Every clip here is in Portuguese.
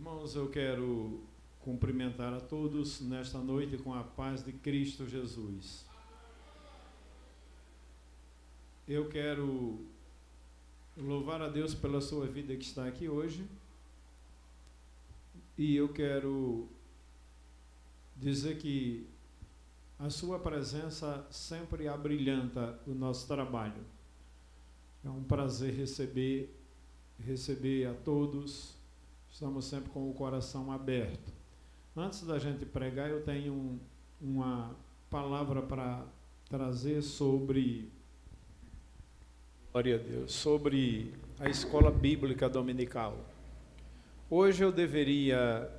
Irmãos, eu quero cumprimentar a todos nesta noite com a paz de Cristo Jesus. Eu quero louvar a Deus pela sua vida que está aqui hoje. E eu quero dizer que a sua presença sempre abrilhanta o nosso trabalho. É um prazer receber a todos. Estamos sempre com o coração aberto. Antes da gente pregar, eu tenho uma palavra para trazer sobre, glória a Deus, sobre a escola bíblica dominical. Hoje eu deveria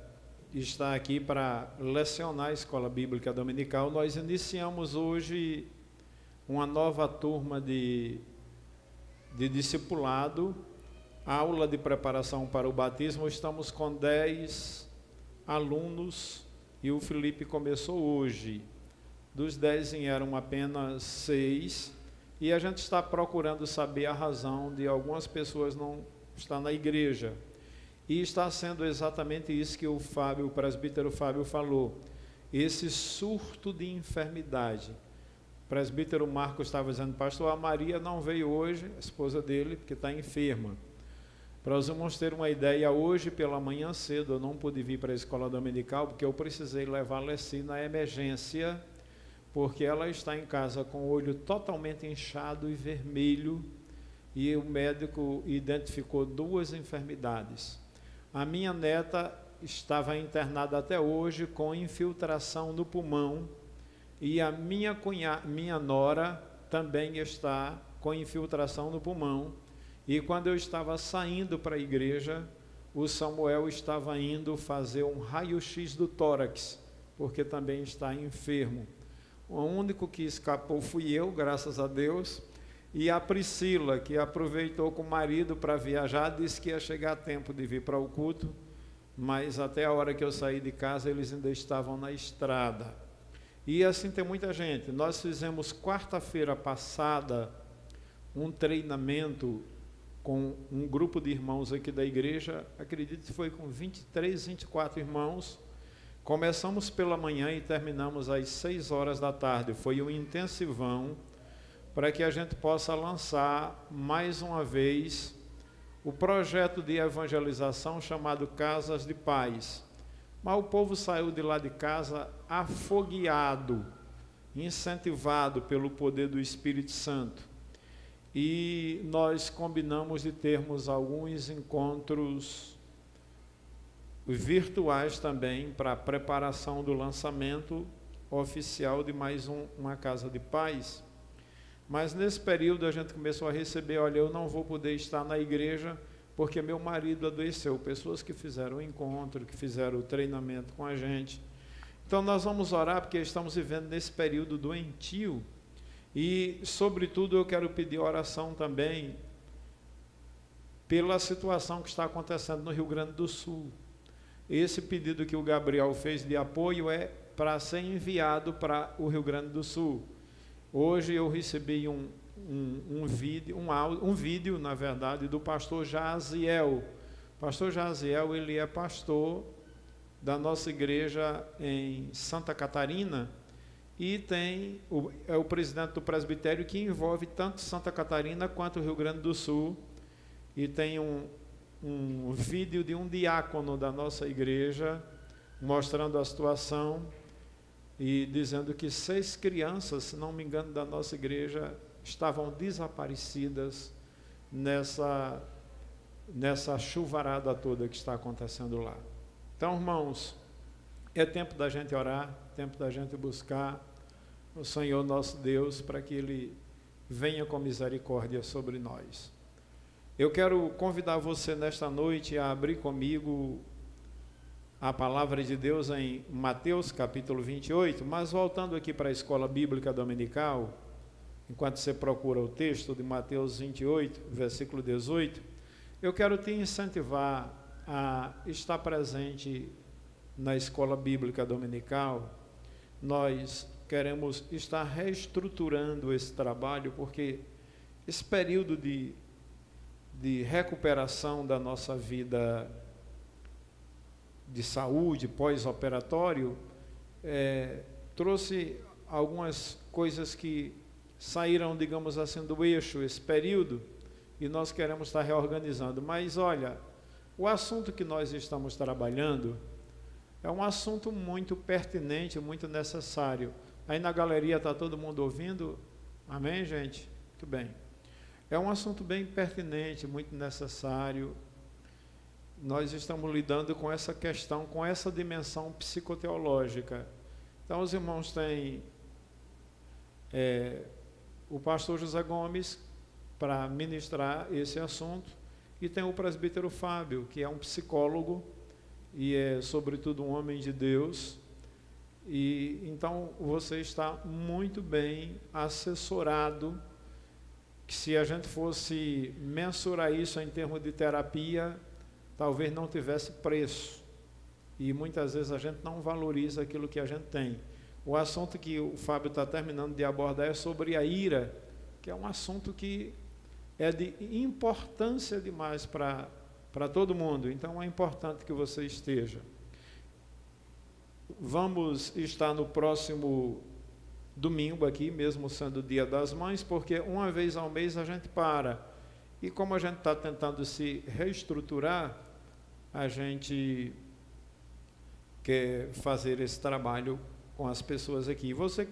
estar aqui para lecionar a escola bíblica dominical. Nós iniciamos hoje uma nova turma de discipulado, aula de preparação para o batismo. Estamos com 10 alunos e o Felipe começou hoje. Dos 10 vieram apenas 6 e a gente está procurando saber a razão de algumas pessoas não estar na igreja. E está sendo exatamente isso que o presbítero Fábio falou, esse surto de enfermidade. O presbítero Marcos estava dizendo: pastor, a Maria não veio hoje, a esposa dele, porque está enferma. Para os irmãos terem uma ideia, hoje pela manhã cedo eu não pude vir para a escola dominical, porque eu precisei levar a Lessie na emergência, porque ela está em casa com o olho totalmente inchado e vermelho, e o médico identificou 2 enfermidades. A minha neta estava internada até hoje com infiltração no pulmão, e a minha nora também está com infiltração no pulmão. E quando eu estava saindo para a igreja, o Samuel estava indo fazer um raio-x do tórax, porque também está enfermo. O único que escapou fui eu, graças a Deus, e a Priscila, que aproveitou com o marido para viajar, disse que ia chegar a tempo de vir para o culto, mas até a hora que eu saí de casa, eles ainda estavam na estrada. E assim tem muita gente. Nós fizemos quarta-feira passada um treinamento com um grupo de irmãos aqui da igreja, acredito que foi com 23, 24 irmãos. Começamos pela manhã e terminamos às 6 horas da tarde. Foi um intensivão para que a gente possa lançar mais uma vez o projeto de evangelização chamado Casas de Paz. Mas o povo saiu de lá de casa afogueado, incentivado pelo poder do Espírito Santo. E nós combinamos de termos alguns encontros virtuais também para a preparação do lançamento oficial de mais uma Casa de Paz. Mas nesse período a gente começou a receber: olha, eu não vou poder estar na igreja porque meu marido adoeceu. Pessoas que fizeram o encontro, que fizeram o treinamento com a gente. Então nós vamos orar, porque estamos vivendo nesse período doentio. E, sobretudo, eu quero pedir oração também pela situação que está acontecendo no Rio Grande do Sul. Esse pedido que o Gabriel fez de apoio é para ser enviado para o Rio Grande do Sul. Hoje eu recebi um vídeo, na verdade, do pastor Jaziel. Pastor Jaziel, ele é pastor da nossa igreja em Santa Catarina, e é o presidente do presbitério, que envolve tanto Santa Catarina quanto o Rio Grande do Sul. E tem um vídeo de um diácono da nossa igreja mostrando a situação e dizendo que 6 crianças, se não me engano, da nossa igreja estavam desaparecidas nessa chuvarada toda que está acontecendo lá. Então, irmãos, é tempo da gente orar, tempo da gente buscar o Senhor nosso Deus, para que Ele venha com misericórdia sobre nós. Eu quero convidar você nesta noite a abrir comigo a palavra de Deus em Mateus capítulo 28, mas voltando aqui para a escola bíblica dominical, enquanto você procura o texto de Mateus 28, versículo 18, eu quero te incentivar a estar presente na escola bíblica dominical. Nós queremos estar reestruturando esse trabalho, porque esse período de recuperação da nossa vida de saúde, pós-operatório, trouxe algumas coisas que saíram, digamos assim, do eixo esse período, e nós queremos estar reorganizando. Mas, olha, o assunto que nós estamos trabalhando é um assunto muito pertinente, muito necessário. Aí na galeria está todo mundo ouvindo? Amém, gente? Muito bem. É um assunto bem pertinente, muito necessário. Nós estamos lidando com essa questão, com essa dimensão psicoteológica. Então, os irmãos têm o pastor José Gomes para ministrar esse assunto, e tem o presbítero Fábio, que é um psicólogo e é, sobretudo, um homem de Deus. E então você está muito bem assessorado, que se a gente fosse mensurar isso em termos de terapia, talvez não tivesse preço. E muitas vezes a gente não valoriza aquilo que a gente tem. O assunto que o Fábio está terminando de abordar é sobre a ira, que é um assunto que é de importância demais para todo mundo. Então é importante que você esteja. Vamos estar no próximo domingo aqui, mesmo sendo o Dia das Mães, porque uma vez ao mês a gente para. E como a gente está tentando se reestruturar, a gente quer fazer esse trabalho com as pessoas aqui. Você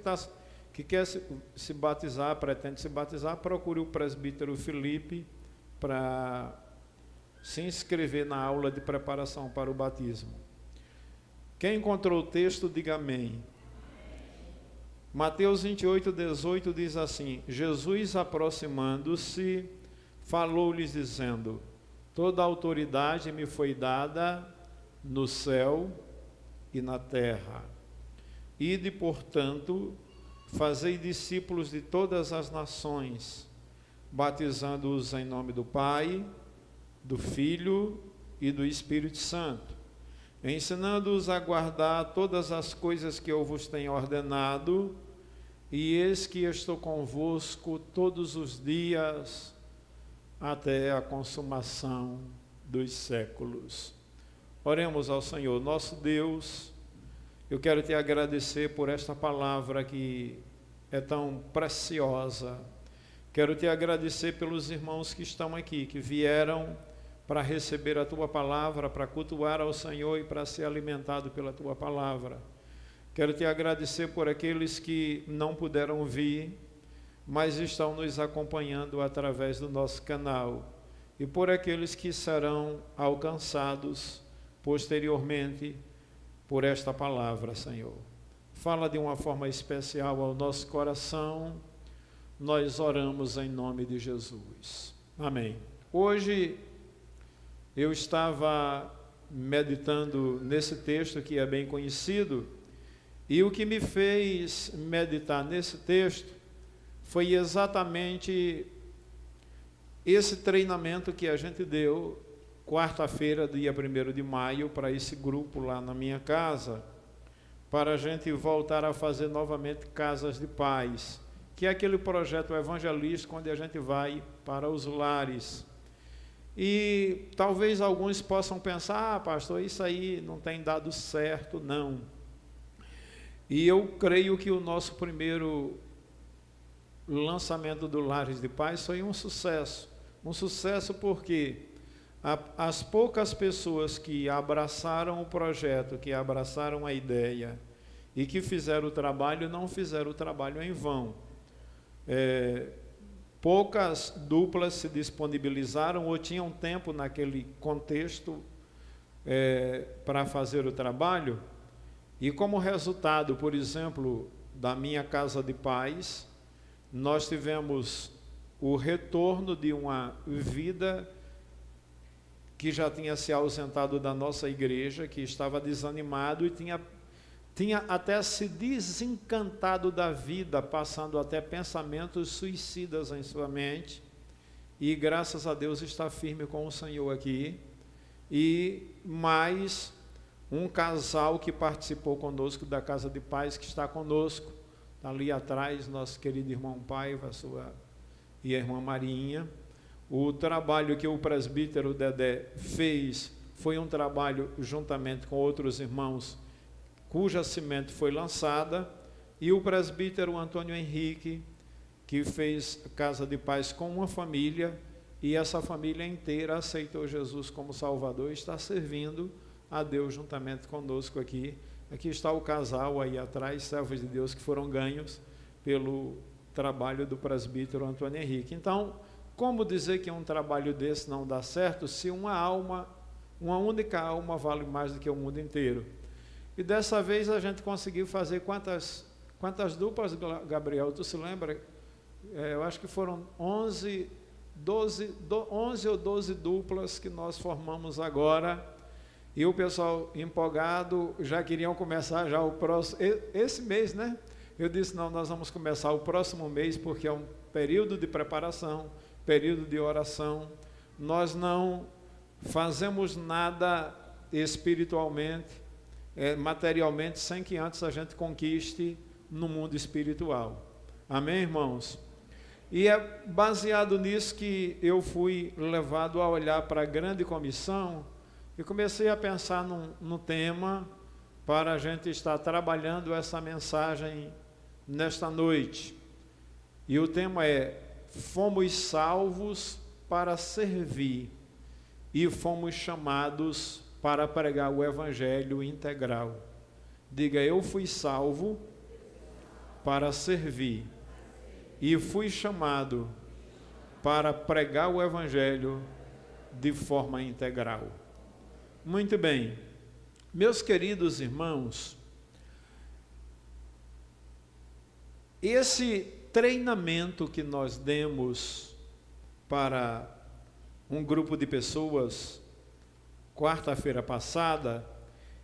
que quer se batizar, pretende se batizar, procure o presbítero Felipe para se inscrever na aula de preparação para o batismo. Quem encontrou o texto, diga amém. Mateus 28, 18 diz assim: Jesus, aproximando-se, falou-lhes dizendo: toda a autoridade me foi dada no céu e na terra. Ide, portanto, fazei discípulos de todas as nações, batizando-os em nome do Pai, do Filho e do Espírito Santo, ensinando-os a guardar todas as coisas que eu vos tenho ordenado, e eis que estou convosco todos os dias, até a consumação dos séculos. Oremos ao Senhor. Nosso Deus, eu quero te agradecer por esta palavra que é tão preciosa. Quero te agradecer pelos irmãos que estão aqui, que vieram para receber a tua palavra, para cultuar ao Senhor e para ser alimentado pela tua palavra. Quero te agradecer por aqueles que não puderam vir, mas estão nos acompanhando através do nosso canal, e por aqueles que serão alcançados posteriormente por esta palavra, Senhor. Fala de uma forma especial ao nosso coração. Nós oramos em nome de Jesus. Amém. Hoje eu estava meditando nesse texto que é bem conhecido, e o que me fez meditar nesse texto foi exatamente esse treinamento que a gente deu quarta-feira, dia 1º de maio, para esse grupo lá na minha casa, para a gente voltar a fazer novamente Casas de Paz, que é aquele projeto evangelístico onde a gente vai para os lares. E talvez alguns possam pensar: pastor, isso aí não tem dado certo, não. E eu creio que o nosso primeiro lançamento do Lares de Paz foi um sucesso. Um sucesso porque as poucas pessoas que abraçaram o projeto, que abraçaram a ideia e que fizeram o trabalho, não fizeram o trabalho em vão. Poucas duplas se disponibilizaram ou tinham tempo naquele contexto para fazer o trabalho. E como resultado, por exemplo, da minha Casa de Paz, nós tivemos o retorno de uma vida que já tinha se ausentado da nossa igreja, que estava desanimado e tinha até se desencantado da vida, passando até pensamentos suicidas em sua mente, e graças a Deus está firme com o Senhor aqui. E mais um casal que participou conosco da Casa de Paz, que está conosco, está ali atrás, nosso querido irmão Paiva, e a irmã Marinha. O trabalho que o presbítero Dedé fez foi um trabalho juntamente com outros irmãos, cuja semente foi lançada, e o presbítero Antônio Henrique, que fez Casa de Paz com uma família, e essa família inteira aceitou Jesus como Salvador e está servindo a Deus juntamente conosco aqui. Aqui está o casal aí atrás, servos de Deus que foram ganhos pelo trabalho do presbítero Antônio Henrique. Então, como dizer que um trabalho desse não dá certo se uma única alma vale mais do que o mundo inteiro? E dessa vez a gente conseguiu fazer quantas duplas, Gabriel? Tu se lembra? Eu acho que foram 11 ou 12 duplas que nós formamos agora. E o pessoal empolgado, já queriam começar já o próximo, esse mês, né? Eu disse, não, nós vamos começar o próximo mês, porque é um período de preparação, período de oração. Nós não fazemos nada espiritualmente, materialmente, sem que antes a gente conquiste no mundo espiritual. Amém, irmãos? E é baseado nisso que eu fui levado a olhar para a grande comissão e comecei a pensar no tema para a gente estar trabalhando essa mensagem nesta noite. E o tema é: fomos salvos para servir e fomos chamados para pregar o Evangelho integral. Diga, eu fui salvo para servir e fui chamado para pregar o Evangelho de forma integral. Muito bem, meus queridos irmãos, esse treinamento que nós demos para um grupo de pessoas, quarta-feira passada,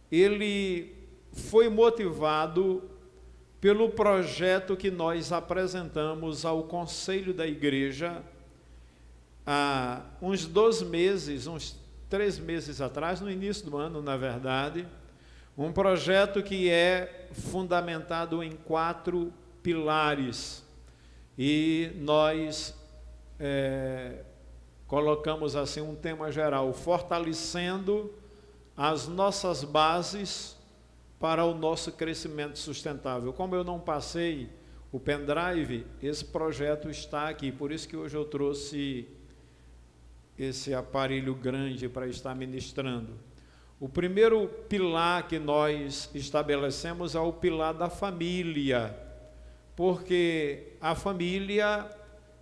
ele foi motivado pelo projeto que nós apresentamos ao Conselho da Igreja há uns 12 meses, uns 3 meses atrás, no início do ano, na verdade, um projeto que é fundamentado em 4 pilares, e nós colocamos assim um tema geral: fortalecendo as nossas bases para o nosso crescimento sustentável. Como eu não passei o pendrive, esse projeto está aqui, por isso que hoje eu trouxe esse aparelho grande para estar ministrando. O primeiro pilar que nós estabelecemos é o pilar da família, porque a família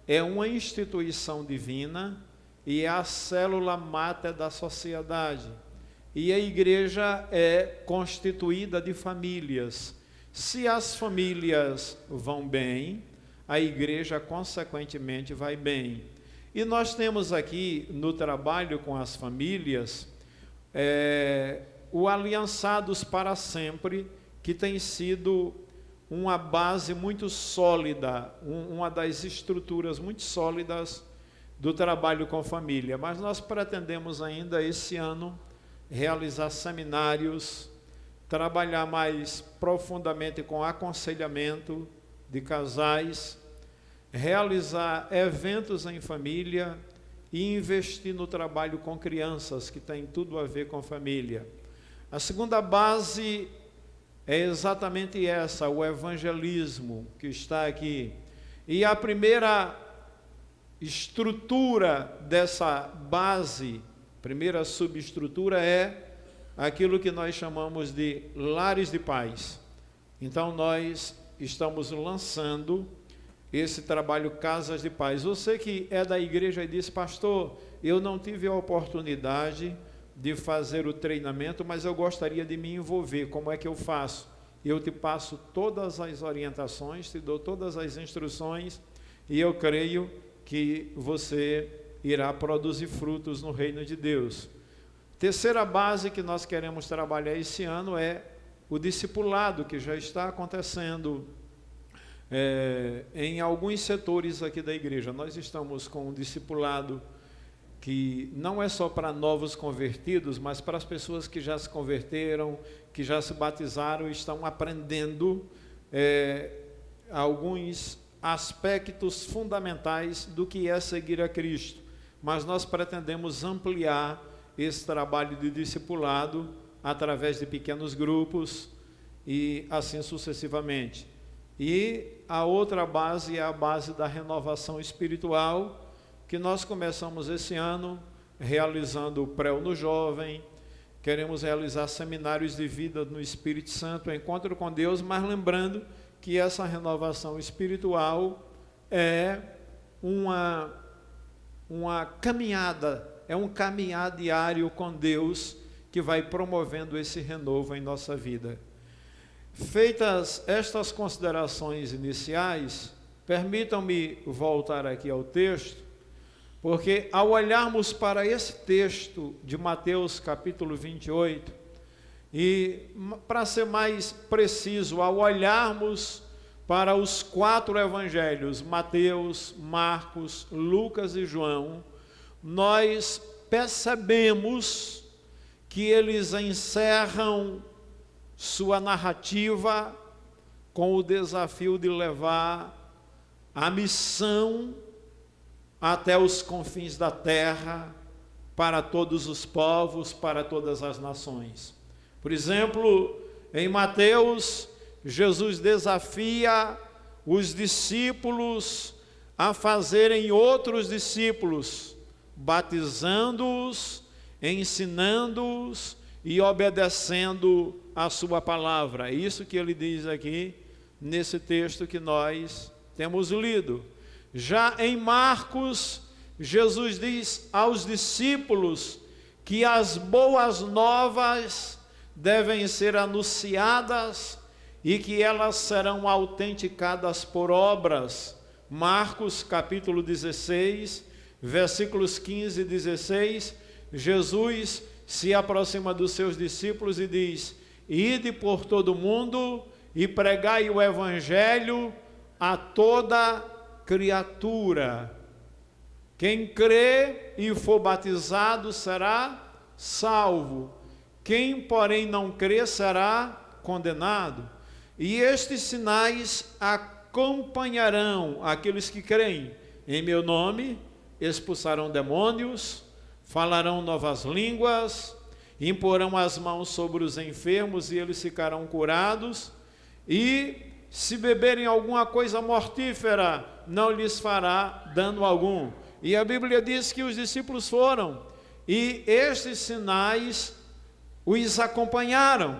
é uma instituição divina e é a célula máter da sociedade. E a igreja é constituída de famílias. Se as famílias vão bem, a igreja consequentemente vai bem. E nós temos aqui no trabalho com as famílias o Aliançados para Sempre, que tem sido uma base muito sólida, uma das estruturas muito sólidas do trabalho com família. Mas nós pretendemos ainda esse ano realizar seminários, trabalhar mais profundamente com aconselhamento de casais, realizar eventos em família e investir no trabalho com crianças, que tem tudo a ver com família. A segunda base é exatamente essa, o evangelismo, que está aqui. E a primeira estrutura dessa base, primeira subestrutura, é aquilo que nós chamamos de lares de paz. Então nós estamos lançando esse trabalho Casas de Paz. Você que é da igreja e disse: pastor, eu não tive a oportunidade de fazer o treinamento, mas eu gostaria de me envolver, como é que eu faço? Eu te passo todas as orientações, te dou todas as instruções, e eu creio que você irá produzir frutos no reino de Deus. Terceira base que nós queremos trabalhar esse ano é o discipulado, que já está acontecendo em alguns setores aqui da igreja. Nós estamos com um discipulado que não é só para novos convertidos, mas para as pessoas que já se converteram, que já se batizaram e estão aprendendo alguns aspectos fundamentais do que é seguir a Cristo. Mas nós pretendemos ampliar esse trabalho de discipulado através de pequenos grupos e assim sucessivamente. E a outra base é a base da renovação espiritual, que nós começamos esse ano realizando o Pré no Jovem. Queremos realizar seminários de vida no Espírito Santo, encontro com Deus, mas lembrando que essa renovação espiritual é uma caminhada, é um caminhar diário com Deus que vai promovendo esse renovo em nossa vida. Feitas estas considerações iniciais, permitam-me voltar aqui ao texto, porque ao olharmos para esse texto de Mateus capítulo 28, e para ser mais preciso, ao olharmos para os 4 evangelhos, Mateus, Marcos, Lucas e João, nós percebemos que eles encerram sua narrativa com o desafio de levar a missão até os confins da terra, para todos os povos, para todas as nações. Por exemplo, em Mateus, Jesus desafia os discípulos a fazerem outros discípulos, batizando-os, ensinando-os e obedecendo a sua palavra. É isso que ele diz aqui nesse texto que nós temos lido. Já em Marcos, Jesus diz aos discípulos que as boas novas devem ser anunciadas e que elas serão autenticadas por obras. Marcos capítulo 16, versículos 15 e 16, Jesus se aproxima dos seus discípulos e diz: ide por todo o mundo e pregai o evangelho a toda criatura. Quem crê e for batizado será salvo. Quem, porém, não crê será condenado. E estes sinais acompanharão aqueles que creem. Em meu nome expulsarão demônios, falarão novas línguas, imporão as mãos sobre os enfermos e eles ficarão curados. E se beberem alguma coisa mortífera, não lhes fará dano algum. E a Bíblia diz que os discípulos foram, e estes sinais os acompanharam.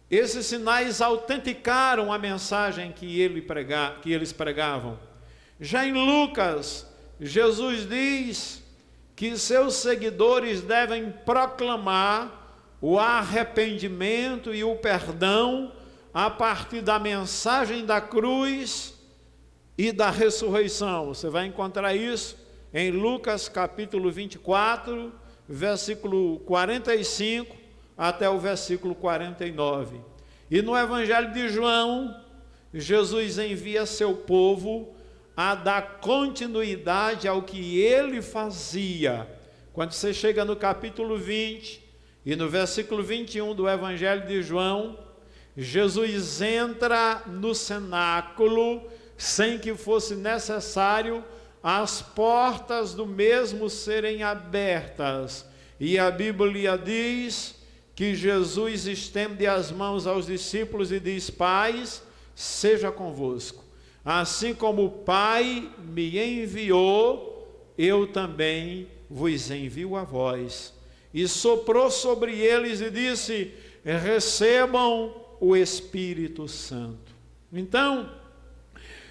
Esses sinais autenticaram a mensagem que eles pregavam. Já em Lucas, Jesus diz que seus seguidores devem proclamar o arrependimento e o perdão a partir da mensagem da cruz e da ressurreição. Você vai encontrar isso em Lucas capítulo 24, versículo 45 até o versículo 49. E no Evangelho de João, Jesus envia seu povo a dar continuidade ao que ele fazia. Quando você chega no capítulo 20 e no versículo 21 do Evangelho de João, Jesus entra no cenáculo sem que fosse necessário as portas do mesmo serem abertas. E a Bíblia diz que Jesus estende as mãos aos discípulos e diz: Pai, seja convosco. Assim como o Pai me enviou, eu também vos envio a vós. E soprou sobre eles e disse: recebam o Espírito Santo. Então,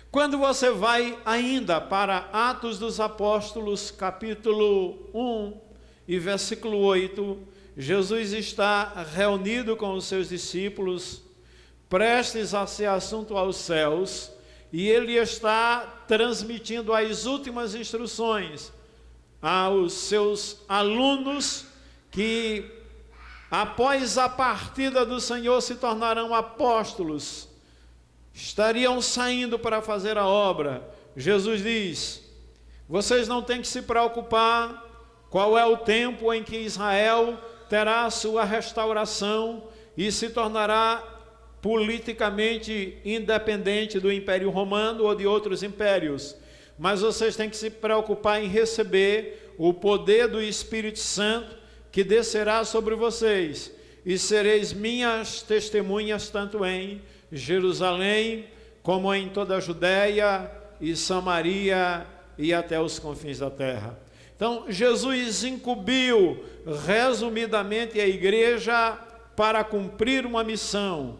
quando você vai ainda para Atos dos Apóstolos, capítulo 1 e versículo 8, Jesus está reunido com os seus discípulos, prestes a ser assunto aos céus, e ele está transmitindo as últimas instruções aos seus alunos que, após a partida do Senhor, se tornarão apóstolos, estariam saindo para fazer a obra. Jesus diz: vocês não têm que se preocupar qual é o tempo em que Israel terá a sua restauração e se tornará politicamente independente do Império Romano ou de outros impérios, mas vocês têm que se preocupar em receber o poder do Espírito Santo que descerá sobre vocês, e sereis minhas testemunhas tanto em Jerusalém, como em toda a Judéia e Samaria e até os confins da terra. Então, Jesus incumbiu resumidamente a igreja para cumprir uma missão.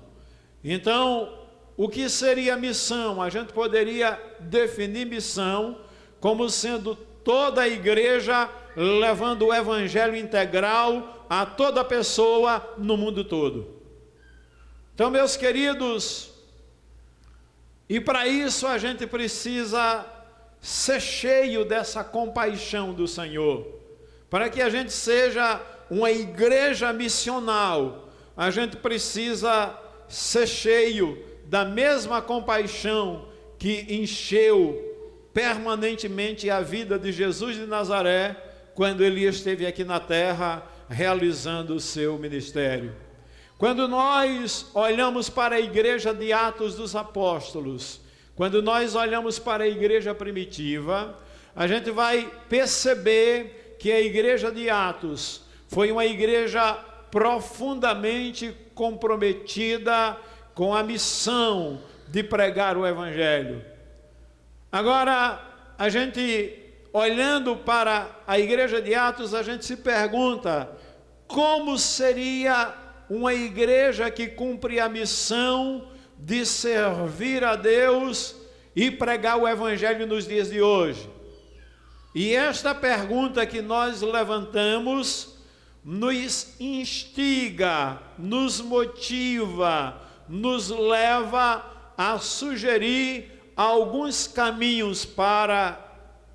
Então, o que seria missão? A gente poderia definir missão como sendo toda a igreja levando o evangelho integral a toda pessoa no mundo todo. Então, meus queridos, e para isso a gente precisa ser cheio dessa compaixão do Senhor. Para que a gente seja uma igreja missional, a gente precisa ser cheio da mesma compaixão que encheu permanentemente a vida de Jesus de Nazaré, quando ele esteve aqui na terra realizando o seu ministério. Quando nós olhamos para a igreja de Atos dos Apóstolos, quando nós olhamos para a igreja primitiva, a gente vai perceber que a igreja de Atos foi uma igreja profundamente comprometida com a missão de pregar o evangelho. Agora, a gente olhando para a igreja de Atos, a gente se pergunta como seria uma igreja que cumpre a missão de servir a Deus e pregar o evangelho nos dias de hoje. E esta pergunta que nós levantamos nos instiga, nos motiva, nos leva a sugerir alguns caminhos para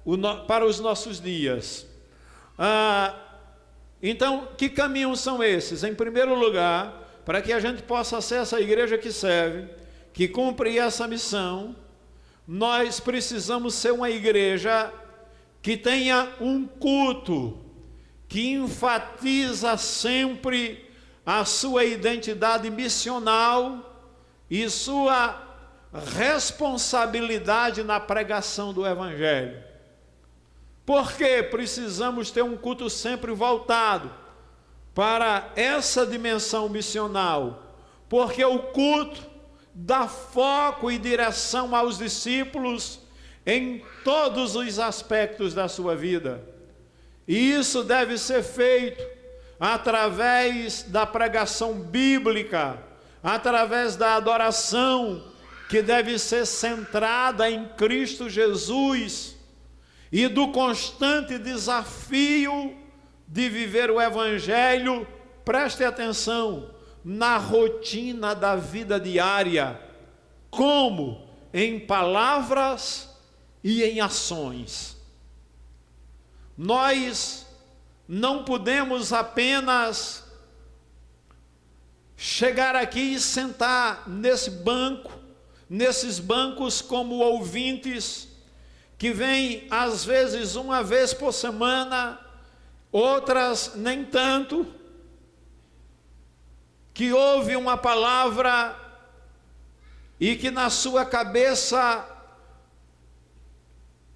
os nossos dias. Então, que caminhos são esses? Em primeiro lugar, para que a gente possa ser essa igreja que serve, que cumpre essa missão, nós precisamos ser uma igreja que tenha um culto, que enfatiza sempre a sua identidade missional e sua responsabilidade na pregação do evangelho. Por que precisamos ter um culto sempre voltado para essa dimensão missional? Porque o culto dá foco e direção aos discípulos em todos os aspectos da sua vida. E isso deve ser feito através da pregação bíblica, através da adoração, que deve ser centrada em Cristo Jesus, e do constante desafio de viver o evangelho, preste atenção, na rotina da vida diária, como em palavras e em ações. Nós não podemos apenas chegar aqui e sentar nesses bancos como ouvintes, que vêm às vezes uma vez por semana, outras nem tanto, que ouve uma palavra e que na sua cabeça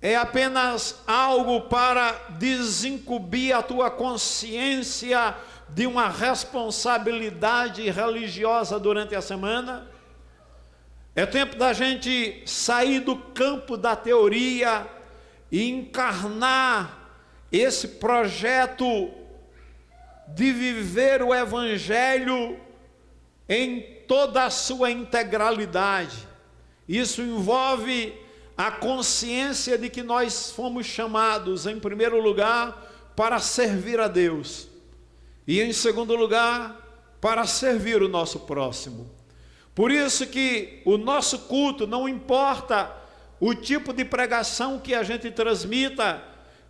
é apenas algo para desincumbir a tua consciência de uma responsabilidade religiosa durante a semana. É tempo da gente sair do campo da teoria e encarnar esse projeto de viver o evangelho em toda a sua integralidade. Isso envolve a consciência de que nós fomos chamados, em primeiro lugar, para servir a Deus, e em segundo lugar, para servir o nosso próximo. Por isso que o nosso culto, não importa o tipo de pregação que a gente transmita,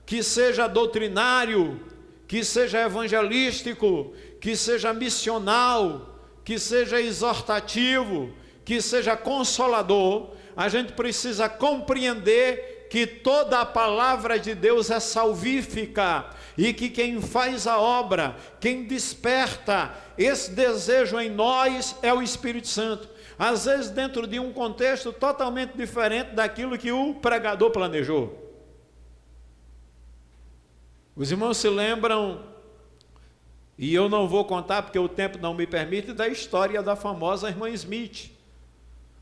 que seja doutrinário, que seja evangelístico, que seja missional, que seja exortativo, que seja consolador, a gente precisa compreender que toda a palavra de Deus é salvífica e que quem faz a obra, quem desperta esse desejo em nós é o Espírito Santo. Às vezes dentro de um contexto totalmente diferente daquilo que o pregador planejou. Os irmãos se lembram, e eu não vou contar porque o tempo não me permite, da história da famosa irmã Smith.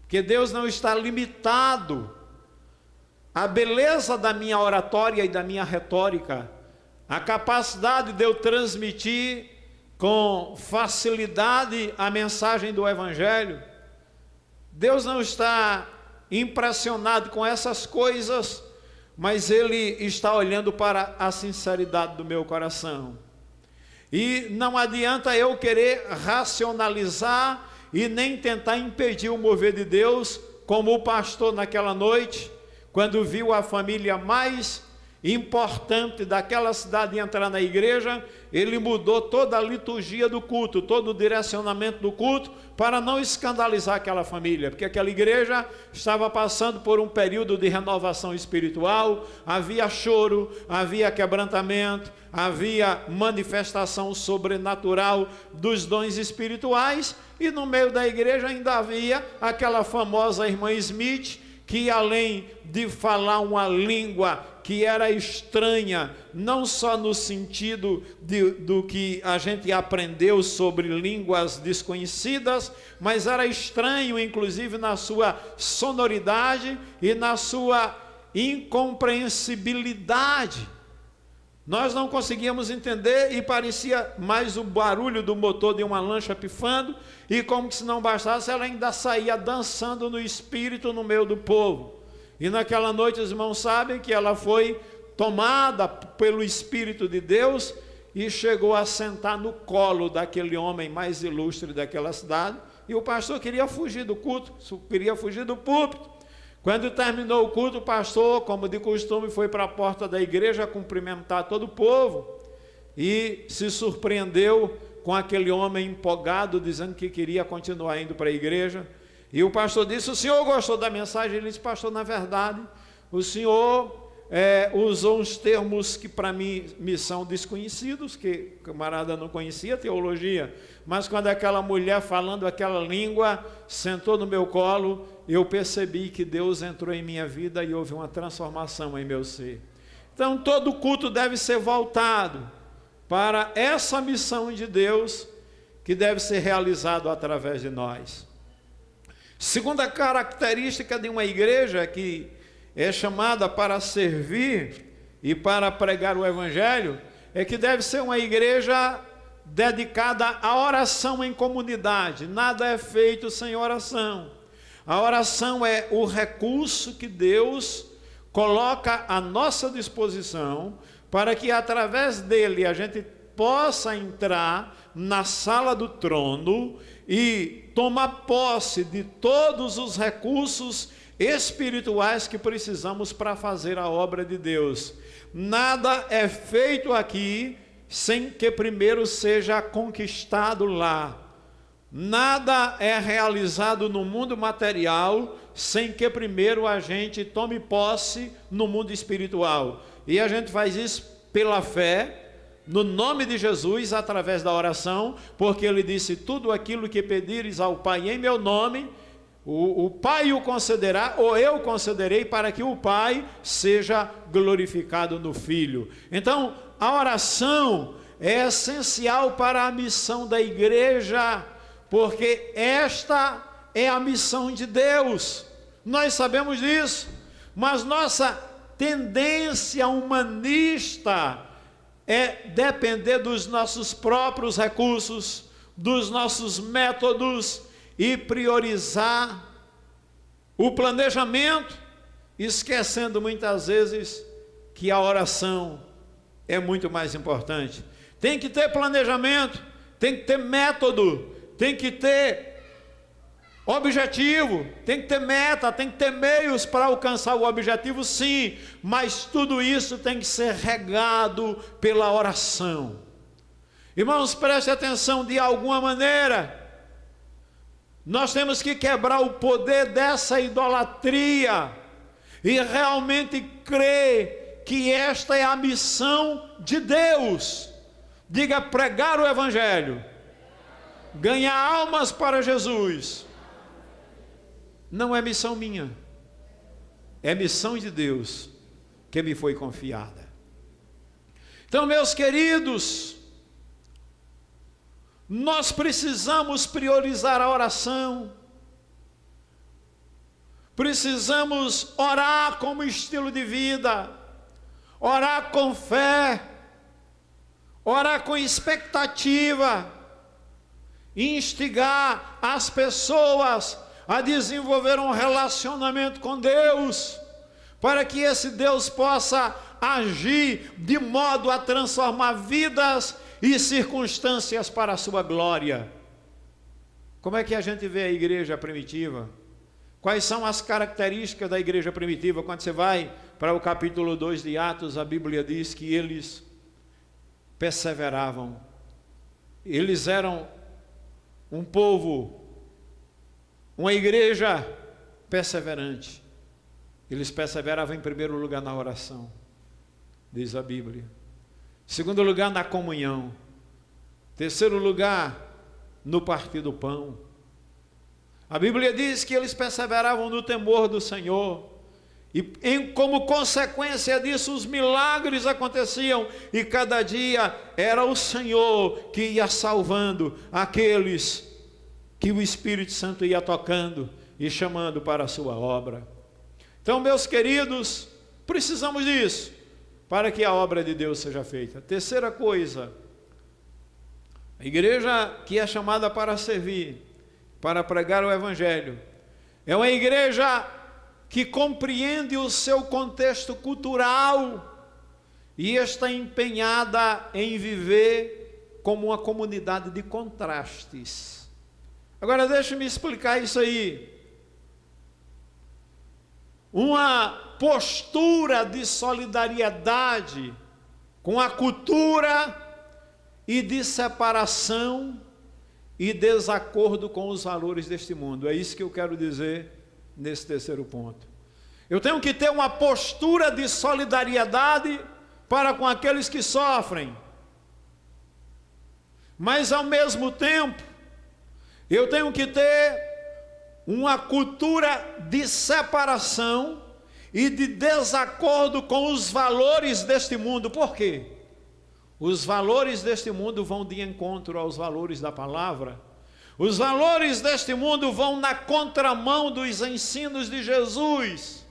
Porque Deus não está limitado à beleza da minha oratória e da minha retórica, a capacidade de eu transmitir com facilidade a mensagem do Evangelho. Deus não está impressionado com essas coisas, mas Ele está olhando para a sinceridade do meu coração. E não adianta eu querer racionalizar e nem tentar impedir o mover de Deus, como o pastor naquela noite, quando viu a família mais importante daquela cidade entrar na igreja, ele mudou toda a liturgia do culto, todo o direcionamento do culto, para não escandalizar aquela família, porque aquela igreja estava passando por um período de renovação espiritual, havia choro, havia quebrantamento, havia manifestação sobrenatural dos dons espirituais, e no meio da igreja ainda havia aquela famosa irmã Smith, que além de falar uma língua que era estranha, não só no sentido do que a gente aprendeu sobre línguas desconhecidas, mas era estranho inclusive na sua sonoridade e na sua incompreensibilidade. Nós não conseguíamos entender e parecia mais o barulho do motor de uma lancha pifando, e como que se não bastasse, ela ainda saía dançando no espírito no meio do povo. E naquela noite os irmãos sabem que ela foi tomada pelo Espírito de Deus e chegou a sentar no colo daquele homem mais ilustre daquela cidade, e o pastor queria fugir do culto, queria fugir do púlpito. Quando terminou o culto, o pastor, como de costume, foi para a porta da igreja cumprimentar todo o povo e se surpreendeu com aquele homem empolgado, dizendo que queria continuar indo para a igreja. E o pastor disse: o senhor gostou da mensagem? Ele disse: pastor, na verdade, o senhor usou uns termos que para mim me são desconhecidos, que o camarada não conhecia teologia, mas quando aquela mulher falando aquela língua sentou no meu colo, eu percebi que Deus entrou em minha vida e houve uma transformação em meu ser. Então todo culto deve ser voltado para essa missão de Deus que deve ser realizado através de nós. Segunda característica de uma igreja que é chamada para servir e para pregar o Evangelho, é que deve ser uma igreja dedicada à oração em comunidade. Nada é feito sem oração. A oração é o recurso que Deus coloca à nossa disposição para que através dele a gente possa entrar na sala do trono e tomar posse de todos os recursos espirituais que precisamos para fazer a obra de Deus. Nada é feito aqui sem que primeiro seja conquistado lá. Nada é realizado no mundo material sem que primeiro a gente tome posse no mundo espiritual. E a gente faz isso pela fé, no nome de Jesus, através da oração, porque ele disse: tudo aquilo que pedires ao Pai em meu nome, o Pai o concederá, ou eu concederei, para que o Pai seja glorificado no Filho. Então, a oração é essencial para a missão da igreja, porque esta é a missão de Deus. Nós sabemos disso, mas nossa tendência humanista é depender dos nossos próprios recursos, dos nossos métodos, e priorizar o planejamento, esquecendo muitas vezes que a oração é muito mais importante. Tem que ter planejamento, tem que ter método, tem que ter objetivo, tem que ter meta, tem que ter meios para alcançar o objetivo, sim, mas tudo isso tem que ser regado pela oração. Irmãos, preste atenção, de alguma maneira nós temos que quebrar o poder dessa idolatria e realmente crer que esta é a missão de Deus. Diga: pregar o Evangelho, ganhar almas para Jesus. Não é missão minha, é missão de Deus que me foi confiada. Então, meus queridos, nós precisamos priorizar a oração, precisamos orar como estilo de vida, orar com fé, orar com expectativa, instigar as pessoas a desenvolver um relacionamento com Deus, para que esse Deus possa agir de modo a transformar vidas e circunstâncias para a sua glória. Como é que a gente vê a igreja primitiva? Quais são as características da igreja primitiva? Quando você vai para o capítulo 2 de Atos, a Bíblia diz que eles perseveravam. Eles eram um povo, uma igreja perseverante. Eles perseveravam em primeiro lugar na oração, diz a Bíblia. Segundo lugar, na comunhão. Terceiro lugar, no partir do pão. A Bíblia diz que eles perseveravam no temor do Senhor. E como consequência disso, os milagres aconteciam. E cada dia era o Senhor que ia salvando aqueles que o Espírito Santo ia tocando e chamando para a sua obra. Então, meus queridos, precisamos disso para que a obra de Deus seja feita. Terceira coisa, a igreja que é chamada para servir, para pregar o Evangelho, é uma igreja que compreende o seu contexto cultural e está empenhada em viver como uma comunidade de contrastes. Agora deixe-me explicar isso aí. Uma postura de solidariedade com a cultura e de separação e desacordo com os valores deste mundo. É isso que eu quero dizer nesse terceiro ponto. Eu tenho que ter uma postura de solidariedade para com aqueles que sofrem, mas ao mesmo tempo eu tenho que ter uma cultura de separação e de desacordo com os valores deste mundo. Por quê? Os valores deste mundo vão de encontro aos valores da palavra. Os valores deste mundo vão na contramão dos ensinos de Jesus.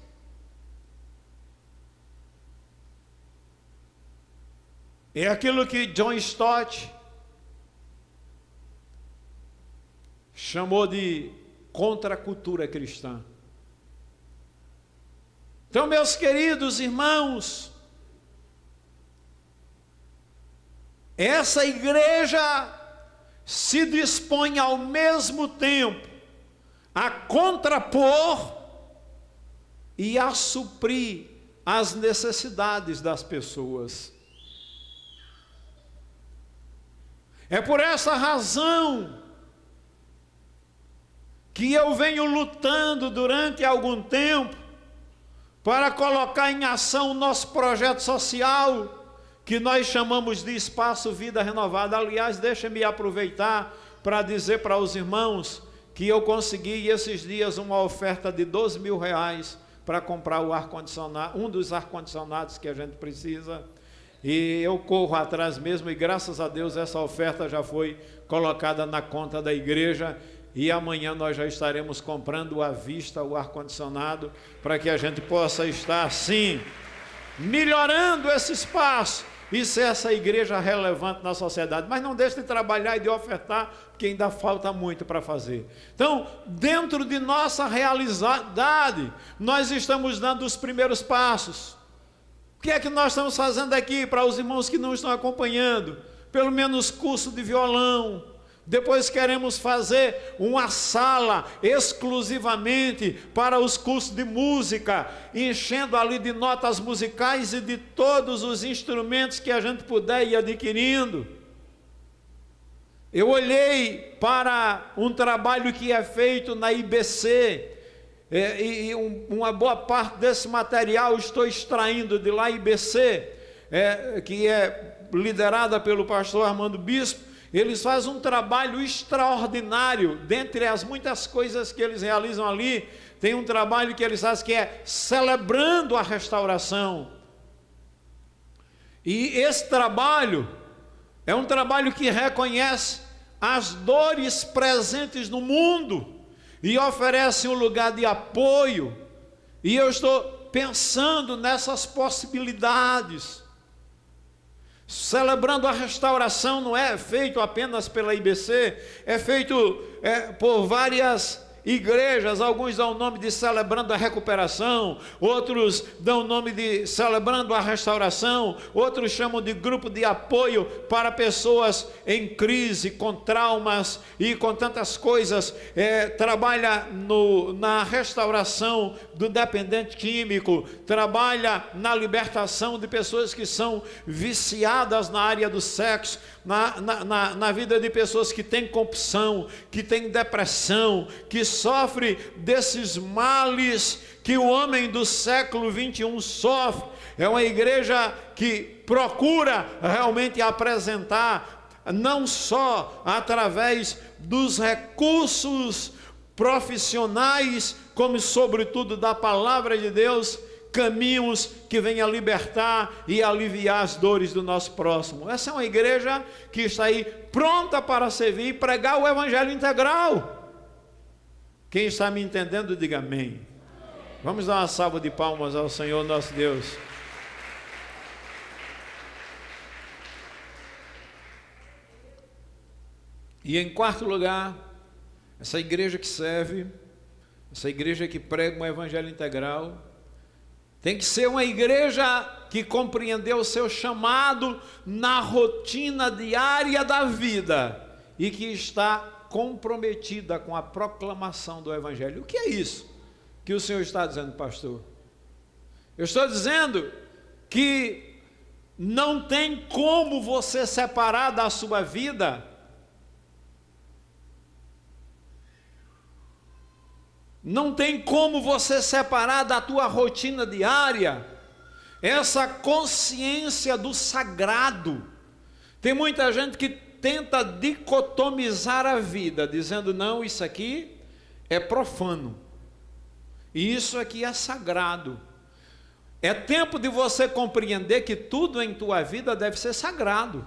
É aquilo que John Stott chamou de contracultura cristã. Então, meus queridos irmãos, essa igreja se dispõe ao mesmo tempo a contrapor e a suprir as necessidades das pessoas. É por essa razão que eu venho lutando durante algum tempo para colocar em ação o nosso projeto social, que nós chamamos de Espaço Vida Renovada. Aliás, deixa-me aproveitar para dizer para os irmãos que eu consegui esses dias uma oferta de R$12.000 para comprar o ar-condicionado, um dos ar-condicionados que a gente precisa, e eu corro atrás mesmo, e graças a Deus essa oferta já foi colocada na conta da igreja, e amanhã nós já estaremos comprando à vista o ar-condicionado, para que a gente possa estar assim, melhorando esse espaço, e ser essa igreja relevante na sociedade. Mas não deixe de trabalhar e de ofertar, porque ainda falta muito para fazer. Então, dentro de nossa realidade, nós estamos dando os primeiros passos. O que é que nós estamos fazendo aqui para os irmãos que não estão acompanhando? Pelo menos curso de violão. Depois queremos fazer uma sala exclusivamente para os cursos de música, enchendo ali de notas musicais e de todos os instrumentos que a gente puder ir adquirindo. Eu olhei para um trabalho que é feito na IBC, uma boa parte desse material estou extraindo de lá, IBC, que é liderada pelo pastor Armando Bispo. Eles fazem um trabalho extraordinário. Dentre as muitas coisas que eles realizam ali, tem um trabalho que eles fazem que é celebrando a restauração. E esse trabalho é um trabalho que reconhece as dores presentes no mundo e oferece um lugar de apoio. E eu estou pensando nessas possibilidades. Celebrando a Restauração não é feito apenas pela IBC, é feito por várias igrejas. Alguns dão o nome de Celebrando a Recuperação, outros dão o nome de Celebrando a Restauração, outros chamam de grupo de apoio para pessoas em crise, com traumas e com tantas coisas. Trabalha na restauração do dependente químico, trabalha na libertação de pessoas que são viciadas na área do sexo, na vida de pessoas que têm compulsão, que têm depressão, que sofre desses males que o homem do século 21 sofre. É uma igreja que procura realmente apresentar, não só através dos recursos profissionais, como sobretudo da palavra de Deus, caminhos que venham libertar e aliviar as dores do nosso próximo. Essa é uma igreja que está aí pronta para servir e pregar o evangelho integral. Quem está me entendendo, diga amém. Vamos dar uma salva de palmas ao Senhor nosso Deus. E em quarto lugar, essa igreja que serve, essa igreja que prega um evangelho integral, tem que ser uma igreja que compreendeu o seu chamado na rotina diária da vida e que está comprometida com a proclamação do evangelho. O que é isso que o Senhor está dizendo, pastor? Eu estou dizendo que não tem como você separar da sua vida não tem como você separar da tua rotina diária essa consciência do sagrado. Tem muita gente que tenta dicotomizar a vida, dizendo, não, isso aqui é profano, e isso aqui é sagrado. É tempo de você compreender que tudo em tua vida deve ser sagrado.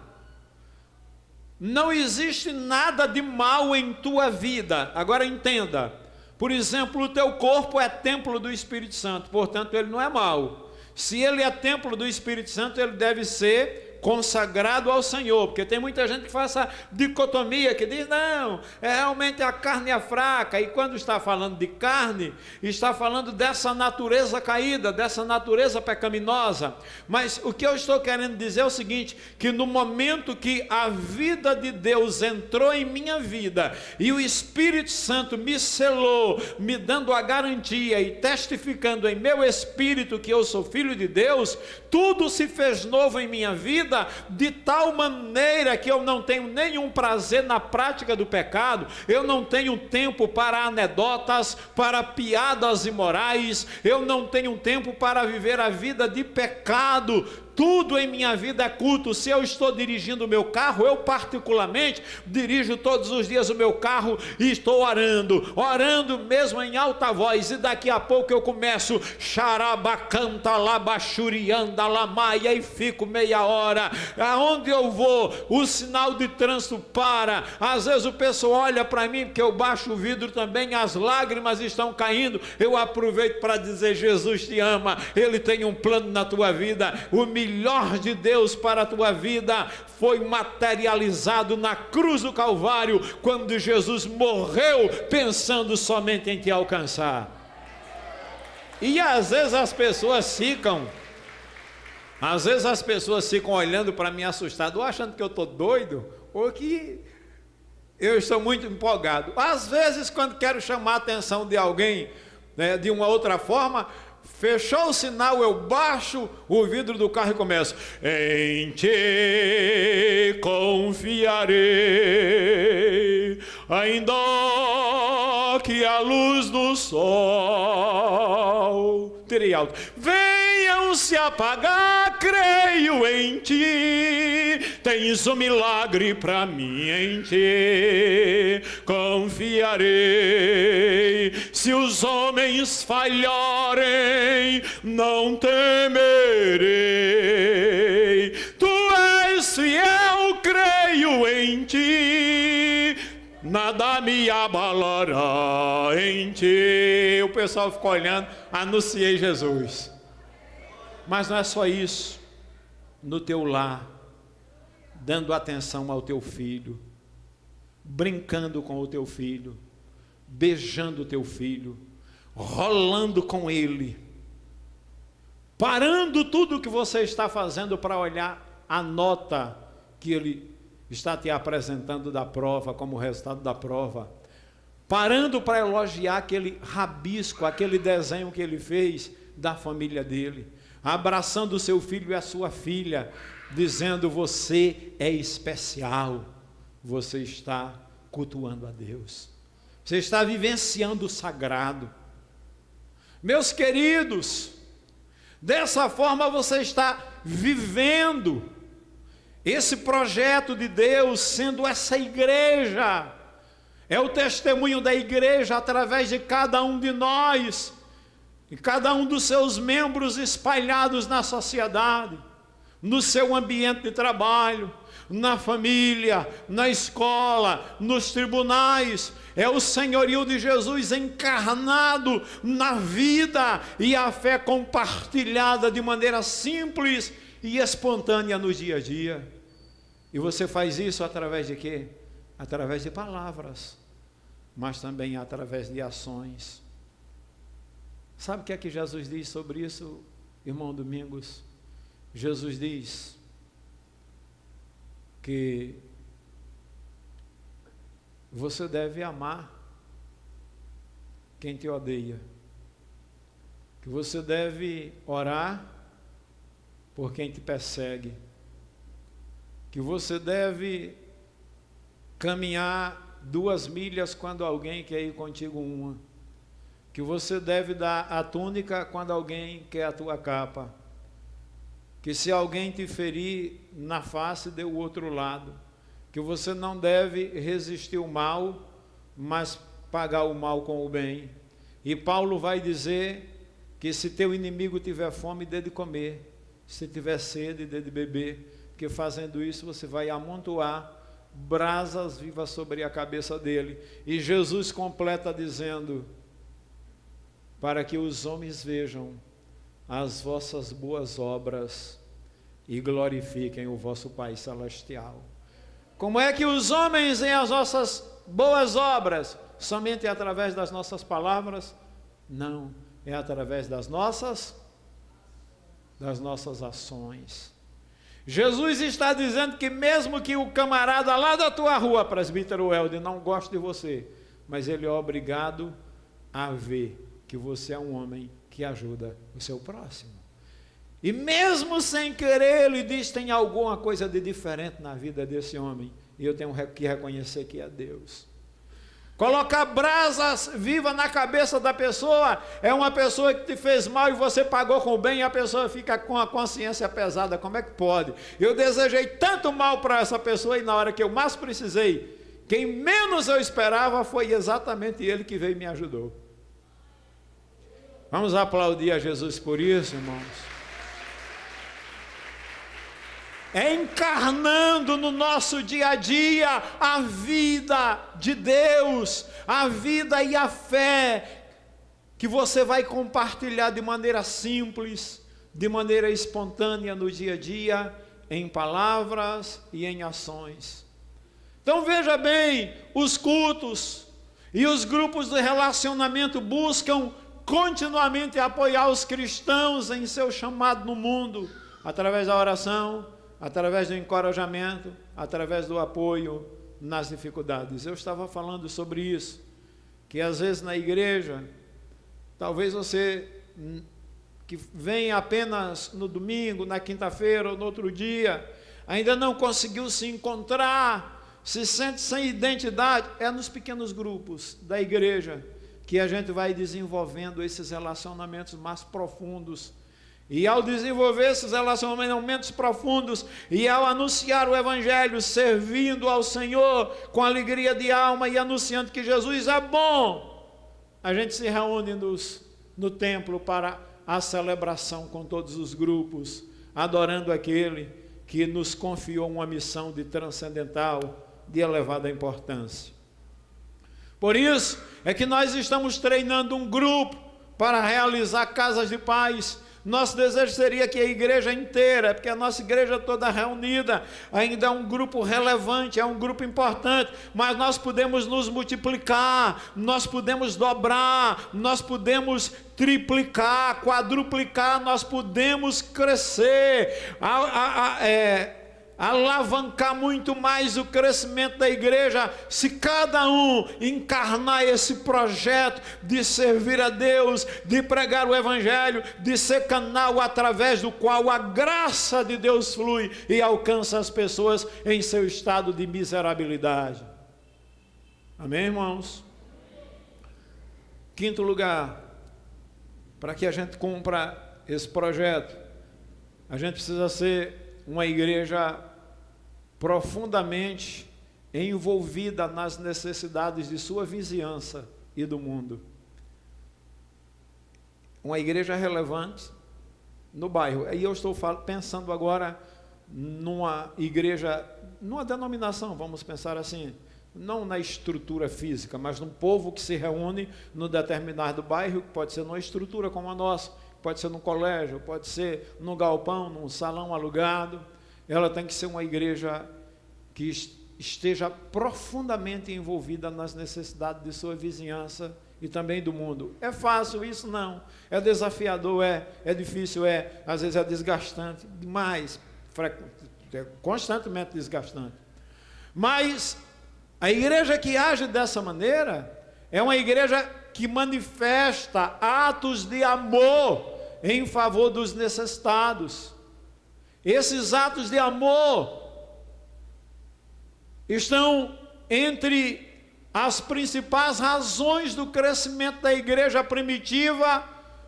Não existe nada de mal em tua vida. Agora entenda, por exemplo, o teu corpo é templo do Espírito Santo, portanto ele não é mau. Se ele é templo do Espírito Santo, ele deve ser consagrado ao Senhor, porque tem muita gente que faz essa dicotomia, que diz, não, realmente a carne é fraca, e quando está falando de carne, está falando dessa natureza caída, dessa natureza pecaminosa. Mas o que eu estou querendo dizer é o seguinte, que no momento que a vida de Deus entrou em minha vida, e o Espírito Santo me selou, me dando a garantia e testificando em meu espírito que eu sou filho de Deus, tudo se fez novo em minha vida, de tal maneira que eu não tenho nenhum prazer na prática do pecado, eu não tenho tempo para anedotas, para piadas imorais, eu não tenho tempo para viver a vida de pecado. Tudo em minha vida é culto. Se eu estou dirigindo o meu carro, eu particularmente dirijo todos os dias o meu carro e estou orando mesmo em alta voz, e daqui a pouco eu começo xarabacanta labachurianda lamaia e fico meia hora. Aonde eu vou, o sinal de trânsito para, às vezes o pessoal olha para mim, porque eu baixo o vidro também, as lágrimas estão caindo, eu aproveito para dizer, Jesus te ama, Ele tem um plano na tua vida, o melhor de Deus para a tua vida foi materializado na cruz do Calvário, quando Jesus morreu pensando somente em te alcançar. E às vezes as pessoas ficam olhando para mim assustado, ou achando que eu estou doido, ou que eu estou muito empolgado. Às vezes, quando quero chamar a atenção de alguém, né, de uma outra forma, fechou o sinal, eu baixo o vidro do carro e começo, em ti confiarei, ainda que a luz do sol, tirei alto, venham se apagar, creio em ti, tens um milagre para mim, em ti confiarei, se os homens falharem, não temerei, nada me abalará em ti. O pessoal ficou olhando, anunciei Jesus. Mas não é só isso. No teu lar, dando atenção ao teu filho, brincando com o teu filho, beijando o teu filho, rolando com ele, parando tudo o que você está fazendo para olhar a nota que ele está te apresentando da prova, como resultado da prova, parando para elogiar aquele rabisco, aquele desenho que ele fez da família dele, abraçando o seu filho e a sua filha, dizendo: você é especial, você está cultuando a Deus, você está vivenciando o sagrado. Meus queridos, dessa forma você está vivendo esse projeto de Deus, sendo essa igreja. É o testemunho da igreja através de cada um de nós, e cada um dos seus membros espalhados na sociedade, no seu ambiente de trabalho, na família, na escola, nos tribunais. É o senhorio de Jesus encarnado na vida e a fé compartilhada de maneira simples e espontânea no dia a dia. E você faz isso através de quê? Através de palavras, mas também através de ações. Sabe o que é que Jesus diz sobre isso, irmão Domingos? Jesus diz que você deve amar quem te odeia, que você deve orar por quem te persegue, que você deve caminhar 2 milhas quando alguém quer ir contigo 1, que você deve dar a túnica quando alguém quer a tua capa, que se alguém te ferir na face, dê o outro lado, que você não deve resistir o mal, mas pagar o mal com o bem. E Paulo vai dizer que se teu inimigo tiver fome, dê de comer, se tiver sede, dê de beber, que fazendo isso você vai amontoar brasas vivas sobre a cabeça dele. E Jesus completa dizendo: para que os homens vejam as vossas boas obras e glorifiquem o vosso Pai Celestial. Como é que os homens veem as nossas boas obras? Somente através das nossas palavras? Não, é através das nossas ações. Jesus está dizendo que mesmo que o camarada lá da tua rua, presbítero Helder, não goste de você, mas ele é obrigado a ver que você é um homem que ajuda o seu próximo. E mesmo sem querer, ele diz: tem alguma coisa de diferente na vida desse homem, e eu tenho que reconhecer que é Deus. Colocar brasas vivas na cabeça da pessoa, é uma pessoa que te fez mal e você pagou com o bem, e a pessoa fica com a consciência pesada. Como é que pode? Eu desejei tanto mal para essa pessoa, e na hora que eu mais precisei, quem menos eu esperava foi exatamente ele que veio e me ajudou. Vamos aplaudir a Jesus por isso, irmãos. É encarnando no nosso dia a dia a vida de Deus, a vida e a fé, que você vai compartilhar de maneira simples, de maneira espontânea no dia a dia, em palavras e em ações. Então veja bem, os cultos e os grupos de relacionamento buscam continuamente apoiar os cristãos em seu chamado no mundo, através da oração, através do encorajamento, através do apoio nas dificuldades. Eu estava falando sobre isso, que às vezes na igreja, talvez você que vem apenas no domingo, na quinta-feira ou no outro dia, ainda não conseguiu se encontrar, se sente sem identidade. É nos pequenos grupos da igreja que a gente vai desenvolvendo esses relacionamentos mais profundos. E ao desenvolver esses relacionamentos profundos, e ao anunciar o Evangelho, servindo ao Senhor com alegria de alma e anunciando que Jesus é bom, a gente se reúne no templo para a celebração com todos os grupos, adorando aquele que nos confiou uma missão de transcendental, de elevada importância. Por isso é que nós estamos treinando um grupo para realizar casas de paz. Nosso desejo seria que a igreja inteira, porque a nossa igreja toda reunida, ainda é um grupo relevante, é um grupo importante, mas nós podemos nos multiplicar, nós podemos dobrar, nós podemos triplicar, quadruplicar, nós podemos crescer, alavancar muito mais o crescimento da igreja, se cada um encarnar esse projeto de servir a Deus, de pregar o evangelho, de ser canal através do qual a graça de Deus flui e alcança as pessoas em seu estado de miserabilidade. Amém, irmãos? Quinto lugar, para que a gente cumpra esse projeto, a gente precisa ser uma igreja profundamente envolvida nas necessidades de sua vizinhança e do mundo. Uma igreja relevante no bairro. Aí eu estou pensando agora numa igreja, numa denominação, vamos pensar assim, não na estrutura física, mas num povo que se reúne no determinado bairro, que pode ser numa estrutura como a nossa, pode ser num colégio, pode ser num galpão, num salão alugado. Ela tem que ser uma igreja que esteja profundamente envolvida nas necessidades de sua vizinhança e também do mundo. É fácil isso? Não. É desafiador? É difícil? Às vezes é desgastante demais, é constantemente desgastante. Mas a igreja que age dessa maneira é uma igreja que manifesta atos de amor em favor dos necessitados. Esses atos de amor estão entre as principais razões do crescimento da igreja primitiva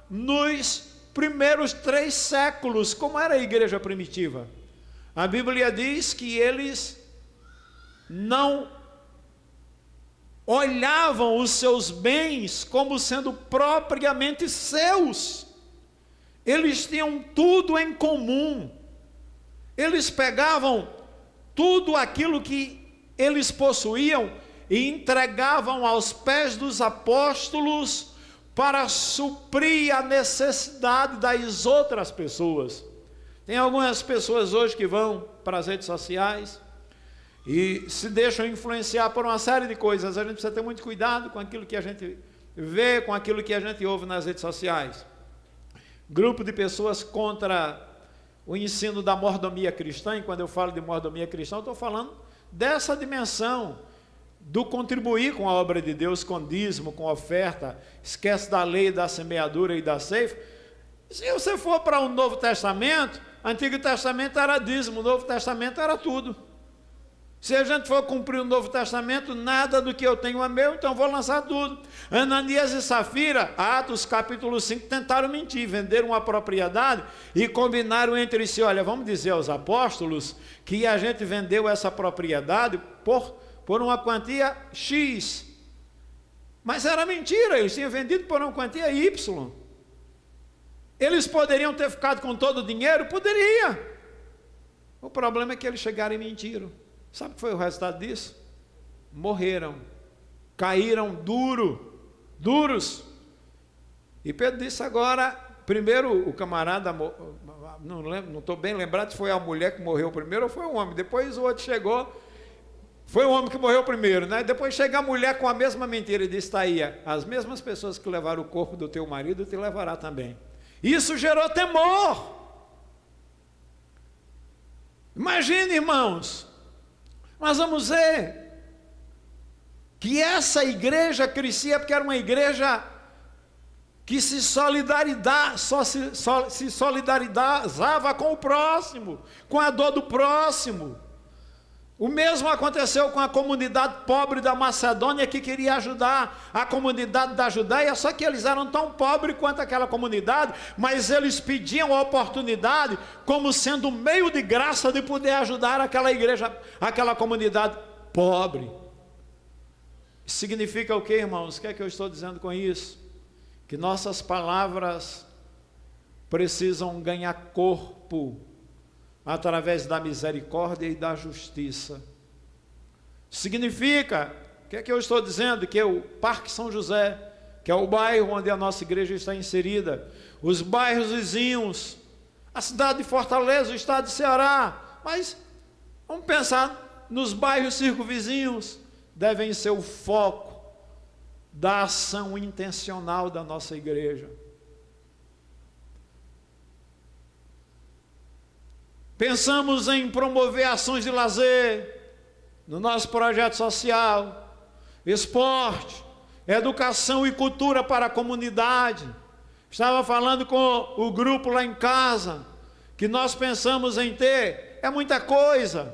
nos primeiros 3 séculos. Como era a igreja primitiva? A Bíblia diz que eles não olhavam os seus bens como sendo propriamente seus. Eles tinham tudo em comum. Eles pegavam tudo aquilo que eles possuíam e entregavam aos pés dos apóstolos para suprir a necessidade das outras pessoas. Tem algumas pessoas hoje que vão para as redes sociais e se deixam influenciar por uma série de coisas. A gente precisa ter muito cuidado com aquilo que a gente vê, com aquilo que a gente ouve nas redes sociais. Grupo de pessoas contra o ensino da mordomia cristã, e quando eu falo de mordomia cristã, eu estou falando dessa dimensão do contribuir com a obra de Deus, com dízimo, com oferta, esquece da lei da semeadura e da ceifa. Se você for para o Novo Testamento, Antigo Testamento era dízimo, o Novo Testamento era tudo. Se a gente for cumprir o Novo Testamento, nada do que eu tenho é meu, então vou lançar tudo. Ananias e Safira, Atos capítulo 5, tentaram mentir, venderam uma propriedade e combinaram entre si, olha, vamos dizer aos apóstolos que a gente vendeu essa propriedade por uma quantia X. Mas era mentira, eles tinham vendido por uma quantia Y. Eles poderiam ter ficado com todo o dinheiro? Poderia. O problema é que eles chegaram e mentiram. Sabe o que foi o resultado disso? Morreram, caíram duros. E Pedro disse agora, primeiro o camarada, não estou bem lembrado se foi a mulher que morreu primeiro ou foi o homem. Depois o outro chegou, foi o homem que morreu primeiro, né? Depois chega a mulher com a mesma mentira e diz, está aí, as mesmas pessoas que levaram o corpo do teu marido te levará também. Isso gerou temor. Imagine, irmãos, nós vamos ver que essa igreja crescia porque era uma igreja que se solidarizava com o próximo, com a dor do próximo. O mesmo aconteceu com a comunidade pobre da Macedônia, que queria ajudar a comunidade da Judeia, só que eles eram tão pobres quanto aquela comunidade, mas eles pediam a oportunidade como sendo um meio de graça de poder ajudar aquela igreja, aquela comunidade pobre. Significa o que, irmãos? O que é que eu estou dizendo com isso? Que nossas palavras precisam ganhar corpo através da misericórdia e da justiça. Significa que é que eu estou dizendo? Que o Parque São José, que é o bairro onde a nossa igreja está inserida, os bairros vizinhos, a cidade de Fortaleza, o estado de Ceará, mas vamos pensar nos bairros circunvizinhos, devem ser o foco da ação intencional da nossa igreja. Pensamos em promover ações de lazer no nosso projeto social, esporte, educação e cultura para a comunidade. Estava falando com o grupo lá em casa, que nós pensamos em ter, é muita coisa.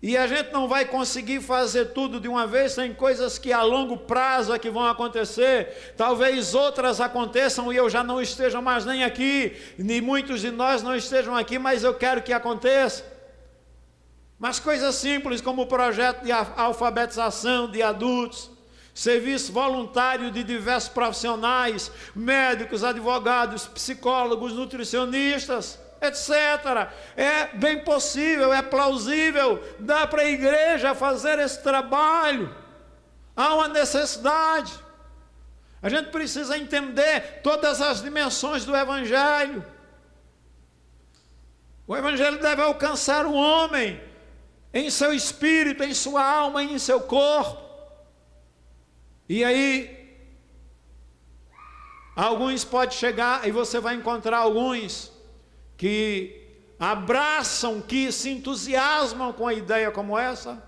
E a gente não vai conseguir fazer tudo de uma vez, tem coisas que a longo prazo é que vão acontecer, talvez outras aconteçam e eu já não esteja mais nem aqui, nem muitos de nós não estejam aqui, mas eu quero que aconteça. Mas coisas simples como o projeto de alfabetização de adultos, serviço voluntário de diversos profissionais, médicos, advogados, psicólogos, nutricionistas, etc. É bem possível, é plausível, dá para a igreja fazer esse trabalho. Há uma necessidade. A gente precisa entender todas as dimensões do Evangelho. O Evangelho deve alcançar o homem em seu espírito, em sua alma e em seu corpo. E aí, alguns podem chegar, e você vai encontrar alguns que abraçam, que se entusiasmam com a ideia como essa,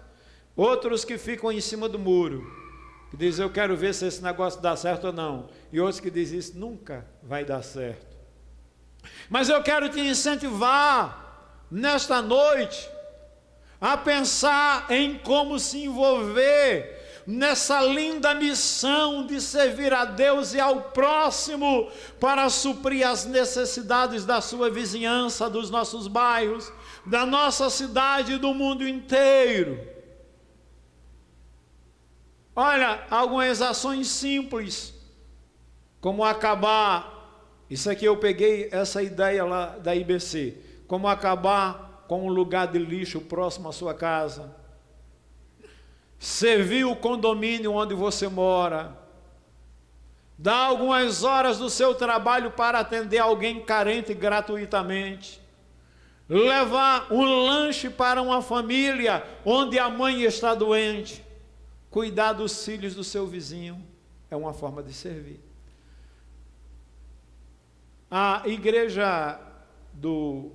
outros que ficam em cima do muro, que dizem, eu quero ver se esse negócio dá certo ou não, e outros que dizem, isso nunca vai dar certo. Mas eu quero te incentivar, nesta noite, a pensar em como se envolver nessa linda missão de servir a Deus e ao próximo para suprir as necessidades da sua vizinhança, dos nossos bairros, da nossa cidade e do mundo inteiro. Olha, algumas ações simples, como acabar, isso aqui eu peguei essa ideia lá da IBC, como acabar com um lugar de lixo próximo à sua casa, servir o condomínio onde você mora, dar algumas horas do seu trabalho para atender alguém carente gratuitamente, levar um lanche para uma família onde a mãe está doente, cuidar dos filhos do seu vizinho, é uma forma de servir. A igreja do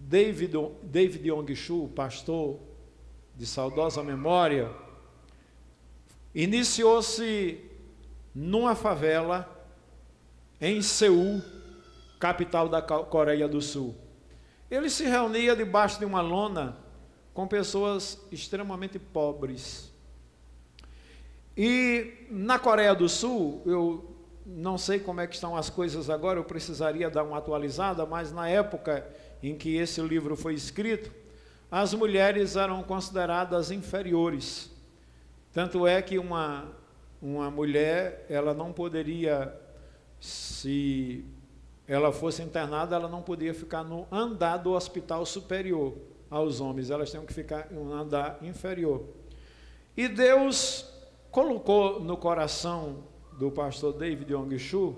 David Yong-Chu, pastor de saudosa memória, iniciou-se numa favela em Seul, capital da Coreia do Sul. Ele se reunia debaixo de uma lona com pessoas extremamente pobres. E na Coreia do Sul, eu não sei como é que estão as coisas agora, eu precisaria dar uma atualizada, mas na época em que esse livro foi escrito, as mulheres eram consideradas inferiores. Tanto é que uma mulher, ela não poderia, se ela fosse internada, ela não podia ficar no andar do hospital superior aos homens, elas tinham que ficar em um andar inferior. E Deus colocou no coração do pastor David Yong-Chu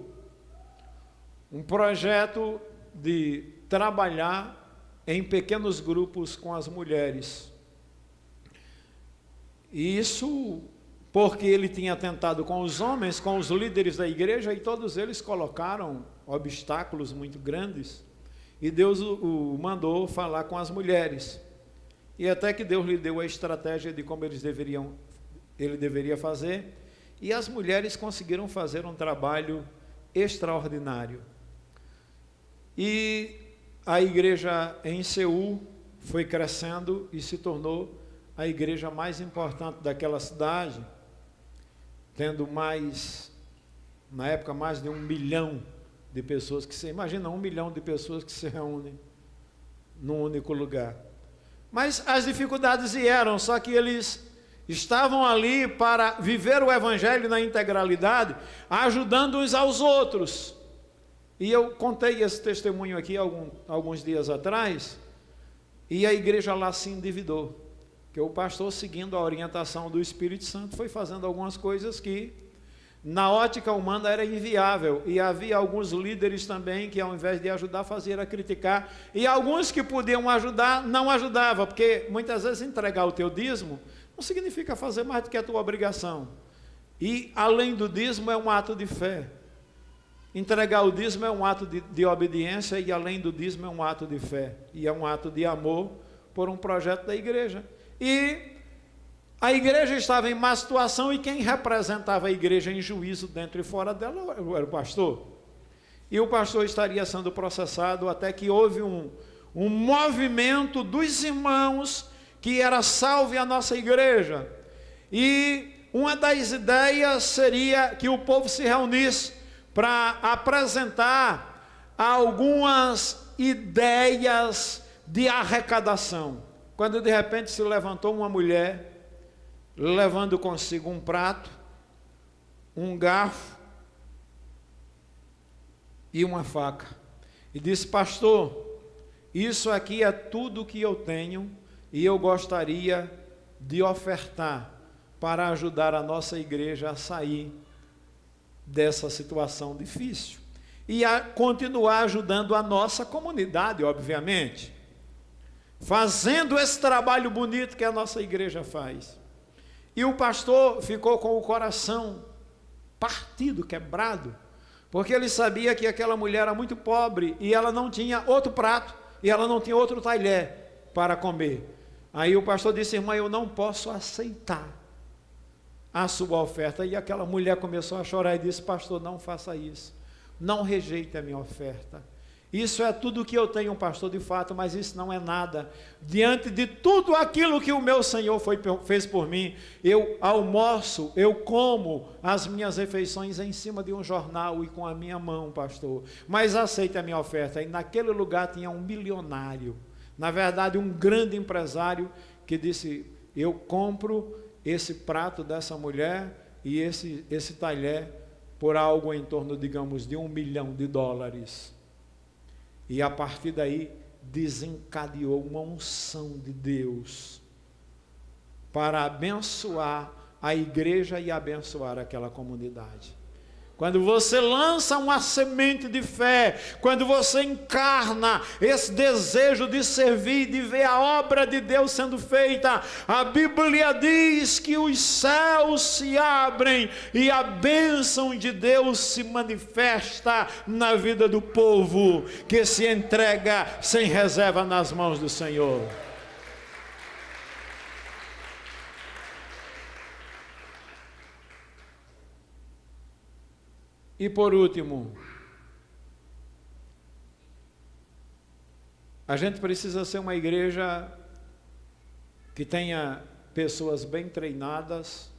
um projeto de trabalhar em pequenos grupos com as mulheres. E isso porque ele tinha tentado com os homens, com os líderes da igreja, e todos eles colocaram obstáculos muito grandes, e Deus o mandou falar com as mulheres. E até que Deus lhe deu a estratégia de como ele deveria fazer, e as mulheres conseguiram fazer um trabalho extraordinário. E a igreja em Seul foi crescendo e se tornou a igreja mais importante daquela cidade, tendo na época, mais de 1 milhão de pessoas que imagina 1 milhão de pessoas que se reúnem num único lugar. Mas as dificuldades vieram, só que eles estavam ali para viver o evangelho na integralidade, ajudando uns aos outros. E eu contei esse testemunho aqui alguns dias atrás, e a igreja lá se endividou. que o pastor, seguindo a orientação do Espírito Santo, foi fazendo algumas coisas que, na ótica humana, era inviável. E havia alguns líderes também que, ao invés de ajudar, faziam era criticar. E alguns que podiam ajudar, não ajudavam, porque muitas vezes entregar o teu dízimo não significa fazer mais do que a tua obrigação. E, além do dízimo, é um ato de fé. Entregar o dízimo é um ato de obediência, e além do dízimo é um ato de fé. E é um ato de amor por um projeto da igreja. E a igreja estava em má situação, e quem representava a igreja em juízo dentro e fora dela era o pastor. E o pastor estaria sendo processado, até que houve um movimento dos irmãos que era salve a nossa igreja. E uma das ideias seria que o povo se reunisse para apresentar algumas ideias de arrecadação. Quando de repente se levantou uma mulher, levando consigo um prato, um garfo e uma faca, e disse: pastor, isso aqui é tudo que eu tenho, e eu gostaria de ofertar para ajudar a nossa igreja a sair dessa situação difícil e a continuar ajudando a nossa comunidade, obviamente, fazendo esse trabalho bonito que a nossa igreja faz. E o pastor ficou com o coração partido, quebrado, porque ele sabia que aquela mulher era muito pobre e ela não tinha outro prato e ela não tinha outro talher para comer. Aí o pastor disse: irmã, eu não posso aceitar a sua oferta. E aquela mulher começou a chorar e disse: pastor, não faça isso, não rejeite a minha oferta. Isso é tudo que eu tenho, pastor, de fato, mas isso não é nada diante de tudo aquilo que o meu Senhor fez por mim. Eu almoço, eu como as minhas refeições em cima de um jornal e com a minha mão, pastor, mas aceite a minha oferta. E naquele lugar tinha um milionário, na verdade um grande empresário, que disse: eu compro esse prato dessa mulher e esse talher por algo em torno, digamos, de $1 milhão. E a partir daí desencadeou uma unção de Deus para abençoar a igreja e abençoar aquela comunidade. Quando você lança uma semente de fé, quando você encarna esse desejo de servir, de ver a obra de Deus sendo feita, a Bíblia diz que os céus se abrem e a bênção de Deus se manifesta na vida do povo que se entrega sem reserva nas mãos do Senhor. E por último, a gente precisa ser uma igreja que tenha pessoas bem treinadas,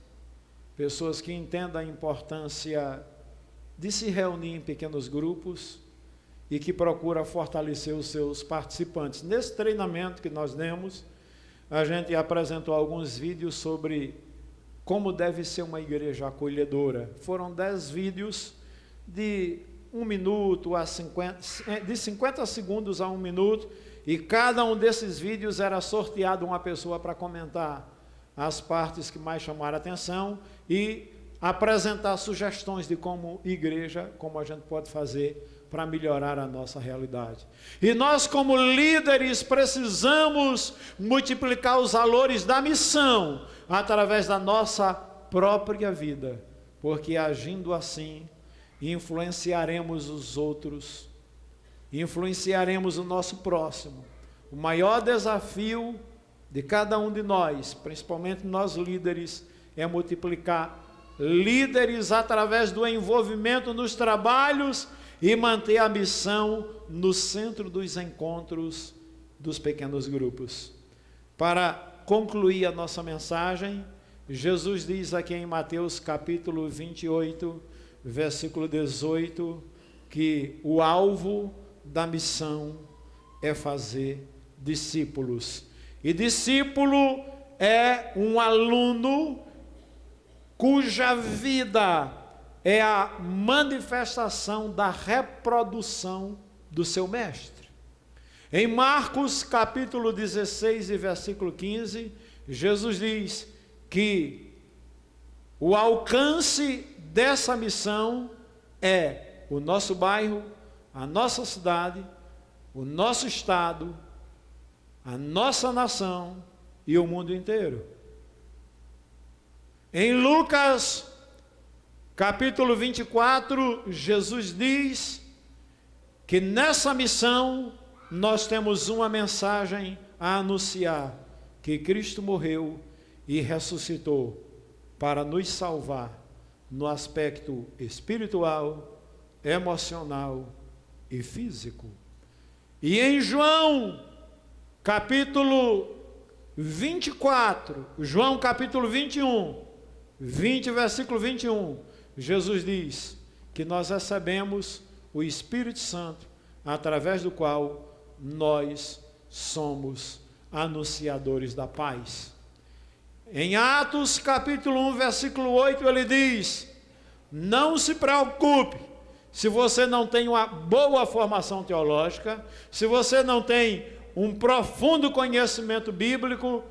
pessoas que entendam a importância de se reunir em pequenos grupos e que procura fortalecer os seus participantes. Nesse treinamento que nós demos, a gente apresentou alguns vídeos sobre como deve ser uma igreja acolhedora. Foram 10 vídeos de 1 minuto a 50, de 50 segundos a 1 minuto, e cada um desses vídeos era sorteado uma pessoa para comentar as partes que mais chamaram a atenção e apresentar sugestões de como igreja, como a gente pode fazer para melhorar a nossa realidade. E nós, como líderes, precisamos multiplicar os valores da missão através da nossa própria vida, porque agindo assim, influenciaremos os outros, influenciaremos o nosso próximo. O maior desafio de cada um de nós, principalmente nós líderes, é multiplicar líderes através do envolvimento nos trabalhos e manter a missão no centro dos encontros dos pequenos grupos. Para concluir a nossa mensagem, Jesus diz aqui em Mateus capítulo 28, versículo 18, que o alvo da missão é fazer discípulos. E discípulo é um aluno cuja vida é a manifestação da reprodução do seu mestre. Em Marcos capítulo 16 e versículo 15, Jesus diz que o alcance dessa missão é o nosso bairro, a nossa cidade, o nosso estado, a nossa nação e o mundo inteiro. Em Lucas, capítulo 24, Jesus diz que nessa missão nós temos uma mensagem a anunciar, que Cristo morreu e ressuscitou para nos salvar no aspecto espiritual, emocional e físico. E em João, capítulo 24, João capítulo 21, 20, versículo 21, Jesus diz que nós recebemos o Espírito Santo, através do qual nós somos anunciadores da paz. Em Atos capítulo 1, versículo 8, ele diz: não se preocupe se você não tem uma boa formação teológica, se você não tem um profundo conhecimento bíblico,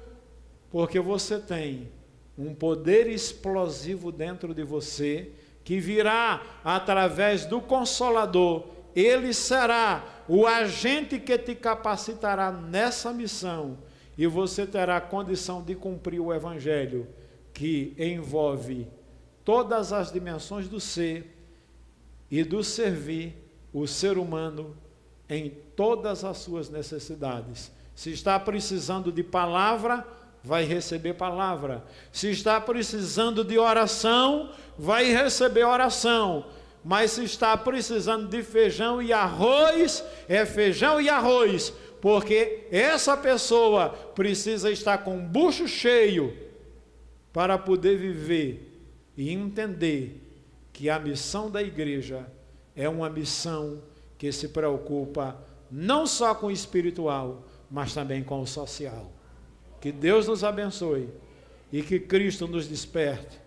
porque você tem um poder explosivo dentro de você, que virá através do Consolador. Ele será o agente que te capacitará nessa missão, e você terá condição de cumprir o Evangelho, que envolve todas as dimensões do ser e do servir o ser humano em todas as suas necessidades. Se está precisando de palavra, vai receber palavra. Se está precisando de oração, vai receber oração. Mas se está precisando de feijão e arroz, é feijão e arroz, porque essa pessoa precisa estar com o bucho cheio para poder viver e entender que a missão da igreja é uma missão que se preocupa não só com o espiritual, mas também com o social. Que Deus nos abençoe e que Cristo nos desperte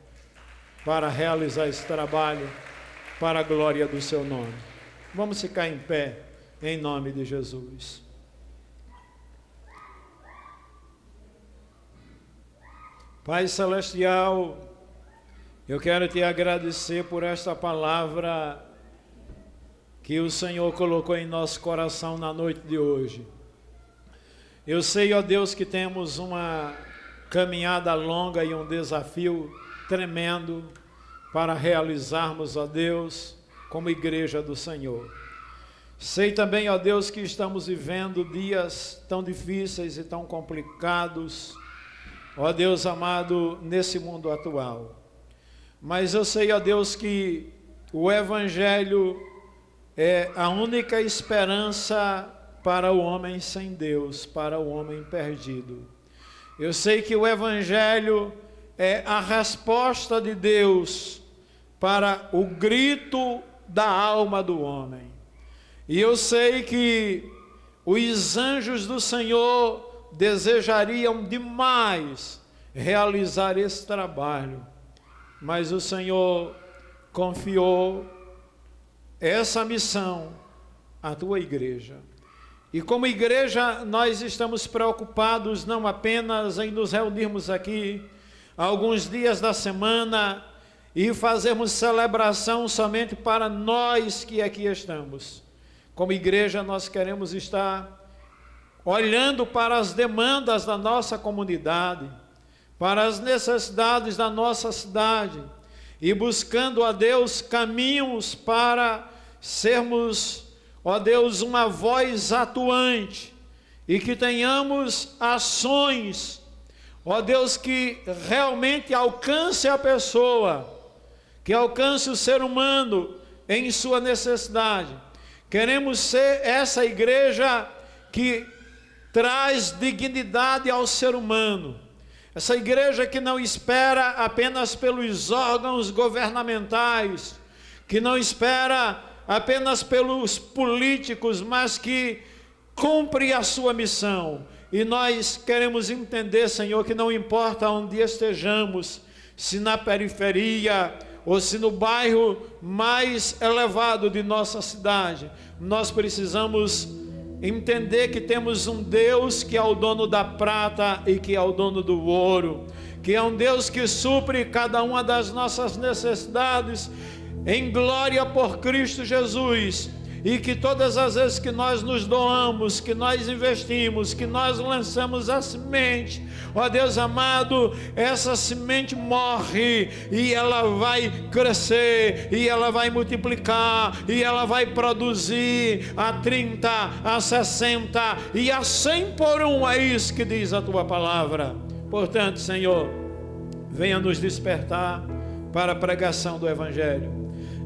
para realizar esse trabalho para a glória do seu nome. Vamos ficar em pé em nome de Jesus. Pai Celestial, eu quero te agradecer por esta palavra que o Senhor colocou em nosso coração na noite de hoje. Eu sei, ó Deus, que temos uma caminhada longa e um desafio tremendo para realizarmos, ó Deus, como igreja do Senhor. Sei também, ó Deus, que estamos vivendo dias tão difíceis e tão complicados, ó Deus amado, nesse mundo atual. Mas eu sei, ó Deus, que o Evangelho é a única esperança para o homem sem Deus, para o homem perdido. Eu sei que o Evangelho é a resposta de Deus para o grito da alma do homem. E eu sei que os anjos do Senhor desejariam demais realizar esse trabalho, mas o Senhor confiou essa missão à tua igreja. E como igreja, nós estamos preocupados não apenas em nos reunirmos aqui alguns dias da semana e fazermos celebração somente para nós que aqui estamos. Como igreja, nós queremos estar olhando para as demandas da nossa comunidade, para as necessidades da nossa cidade e buscando a Deus caminhos para sermos, ó Deus, uma voz atuante e que tenhamos ações, ó Deus, que realmente alcance a pessoa, que alcance o ser humano em sua necessidade. Queremos ser essa igreja que traz dignidade ao ser humano, essa igreja que não espera apenas pelos órgãos governamentais, que não espera apenas pelos políticos, mas que cumpre a sua missão. E nós queremos entender, Senhor, que não importa onde estejamos, se na periferia ou se no bairro mais elevado de nossa cidade, nós precisamos entender que temos um Deus que é o dono da prata e que é o dono do ouro, que é um Deus que supre cada uma das nossas necessidades em glória por Cristo Jesus, e que todas as vezes que nós nos doamos, que nós investimos, que nós lançamos a semente, ó Deus amado, essa semente morre e ela vai crescer, e ela vai multiplicar, e ela vai produzir a 30, a 60 e a 100 por um. É isso que diz a tua palavra. Portanto, Senhor, venha nos despertar para a pregação do Evangelho,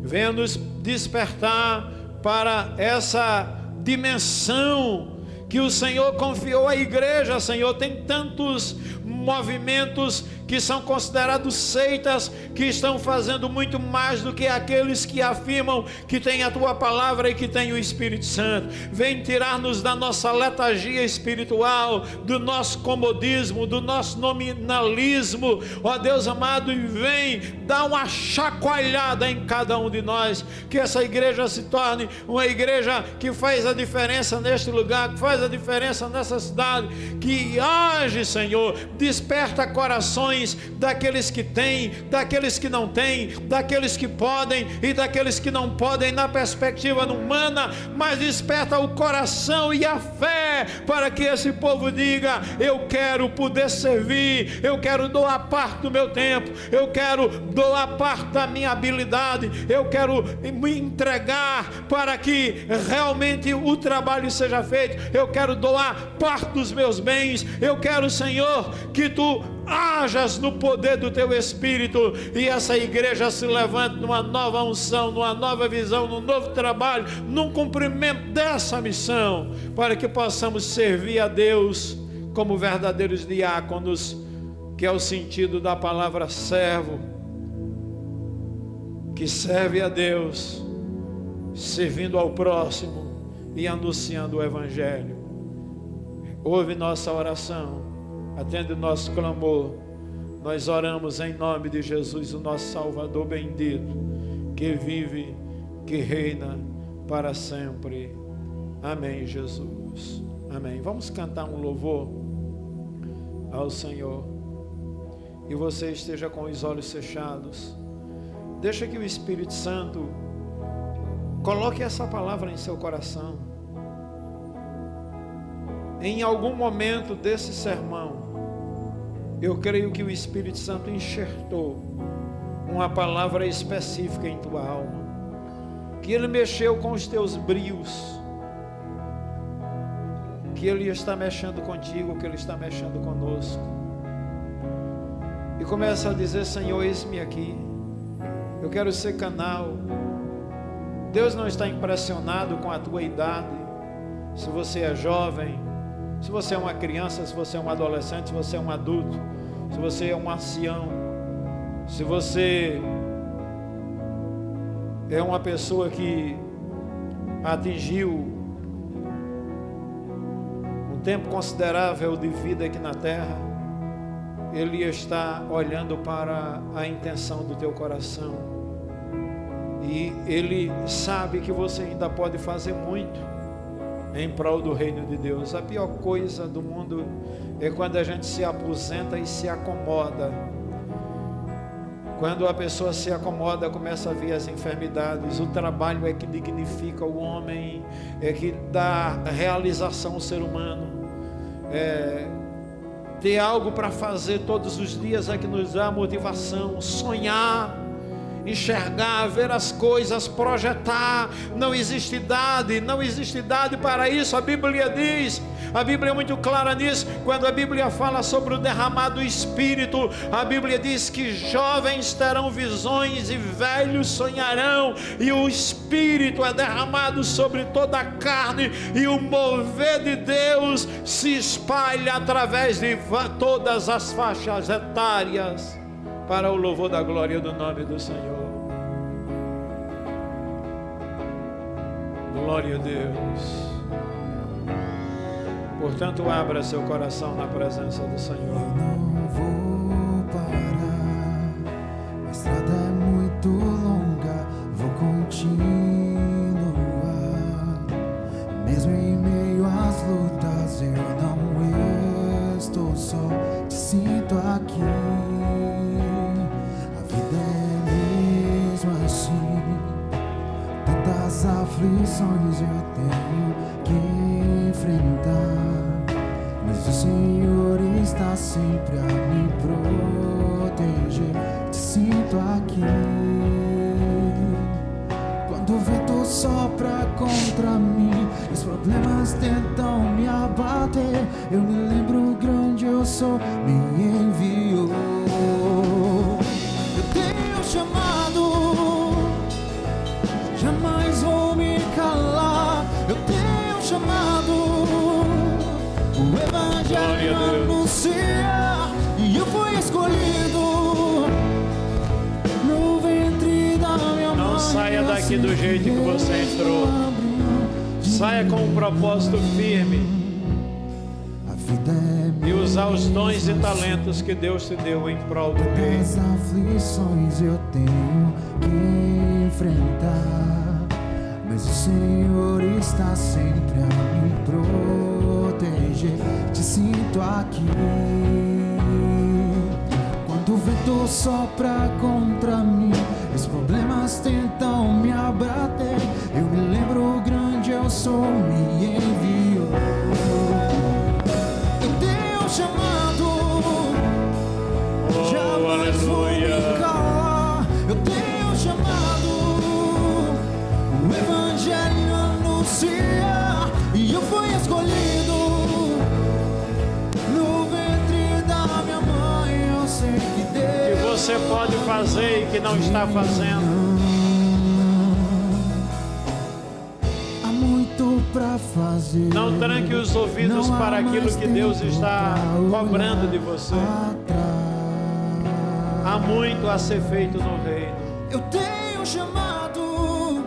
venha nos despertar para essa dimensão que o Senhor confiou à igreja. Senhor, tem tantos movimentos que são considerados seitas, que estão fazendo muito mais do que aqueles que afirmam que tem a tua palavra e que tem o Espírito Santo. Vem tirar-nos da nossa letargia espiritual, do nosso comodismo, do nosso nominalismo, ó Deus amado, e vem dar uma chacoalhada em cada um de nós, que essa igreja se torne uma igreja que faz a diferença neste lugar, que faz a diferença nessa cidade, que age, Senhor, desperta corações daqueles que têm, daqueles que não têm, daqueles que podem e daqueles que não podem na perspectiva humana, mas desperta o coração e a fé para que esse povo diga: eu quero poder servir, eu quero doar parte do meu tempo, eu quero doar parte da minha habilidade, eu quero me entregar para que realmente o trabalho seja feito, eu quero doar parte dos meus bens, eu quero, Senhor, que tu hajas no poder do teu Espírito, e essa igreja se levante numa nova unção, numa nova visão, num novo trabalho, num cumprimento dessa missão, para que possamos servir a Deus como verdadeiros diáconos, que é o sentido da palavra servo, que serve a Deus, servindo ao próximo e anunciando o Evangelho. Ouve nossa oração, atende o nosso clamor. Nós oramos em nome de Jesus, o nosso Salvador bendito, que vive, que reina para sempre. Amém, Jesus. Amém. Vamos cantar um louvor ao Senhor. E você esteja com os olhos fechados. Deixa que o Espírito Santo coloque essa palavra em seu coração. Em algum momento desse sermão, eu creio que o Espírito Santo enxertou uma palavra específica em tua alma, que Ele mexeu com os teus brios, que Ele está mexendo contigo, que Ele está mexendo conosco, e começa a dizer: Senhor, eis-me aqui, eu quero ser canal. Deus não está impressionado com a tua idade, se você é jovem, se você é uma criança, se você é um adolescente, se você é um adulto, se você é um ancião, se você é uma pessoa que atingiu um tempo considerável de vida aqui na terra. Ele está olhando para a intenção do teu coração, e Ele sabe que você ainda pode fazer muito em prol do reino de Deus. A pior coisa do mundo é quando a gente se aposenta e se acomoda. Quando a pessoa se acomoda, começa a vir as enfermidades. O trabalho é que dignifica o homem, é que dá realização ao ser humano. Ter algo para fazer todos os dias é que nos dá motivação. Sonhar, enxergar, ver as coisas, projetar. Não existe idade para isso. A Bíblia diz, a Bíblia é muito clara nisso. Quando a Bíblia fala sobre o derramado Espírito, a Bíblia diz que jovens terão visões e velhos sonharão, e o Espírito é derramado sobre toda a carne, e o mover de Deus se espalha através de todas as faixas etárias, para o louvor da glória do nome do Senhor. Glória a Deus. Portanto, abra seu coração na presença do Senhor. Eu não vou parar, a estrada é muito longa, vou continuar, mesmo em meio a Quantas aflições eu tenho que enfrentar, mas o Senhor está sempre a me proteger. Te sinto aqui. Quando o vento sopra contra mim, os problemas tentam me abater, eu me lembro grande eu sou, me enviou. Eu tenho chamado, jamais vou me calar. Eu tenho chamado, o Evangelho anunciar, e eu fui escolhido no ventre da minha mãe. Não saia daqui do jeito que você entrou. Saia com um propósito firme e usar os dons e talentos que Deus te deu em prol do reino. As aflições eu tenho que enfrentar, mas o Senhor está sempre a me proteger. Te sinto aqui. Quando o vento sopra contra mim, os problemas tentam me abater, eu me lembro grande eu sou, me enviou. Eu tenho chamado, jamais vou me calar. Eu tenho chamado, o Evangelho anunciar, e eu fui escolhido no ventre da minha mãe. Eu sei que Deus, Que você pode fazer e que não está fazendo. há muito pra fazer. Não tranque os ouvidos para aquilo que Deus está cobrando de você. Há muito a ser feito no reino. Eu tenho chamado,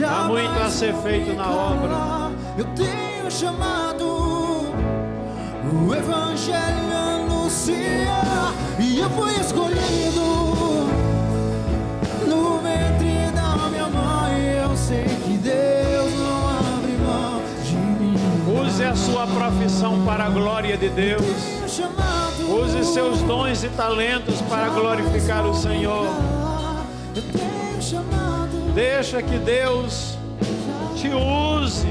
Há muito a ser feito na obra. Eu tenho chamado, o Evangelho anunciar, e eu fui escolhido no ventre da minha mãe. Eu sei que Deus não abre mão de mim. Use a sua profissão para a glória de Deus. Use seus dons e talentos para glorificar o Senhor. Eu tenho chamado, Deixa que Deus te use.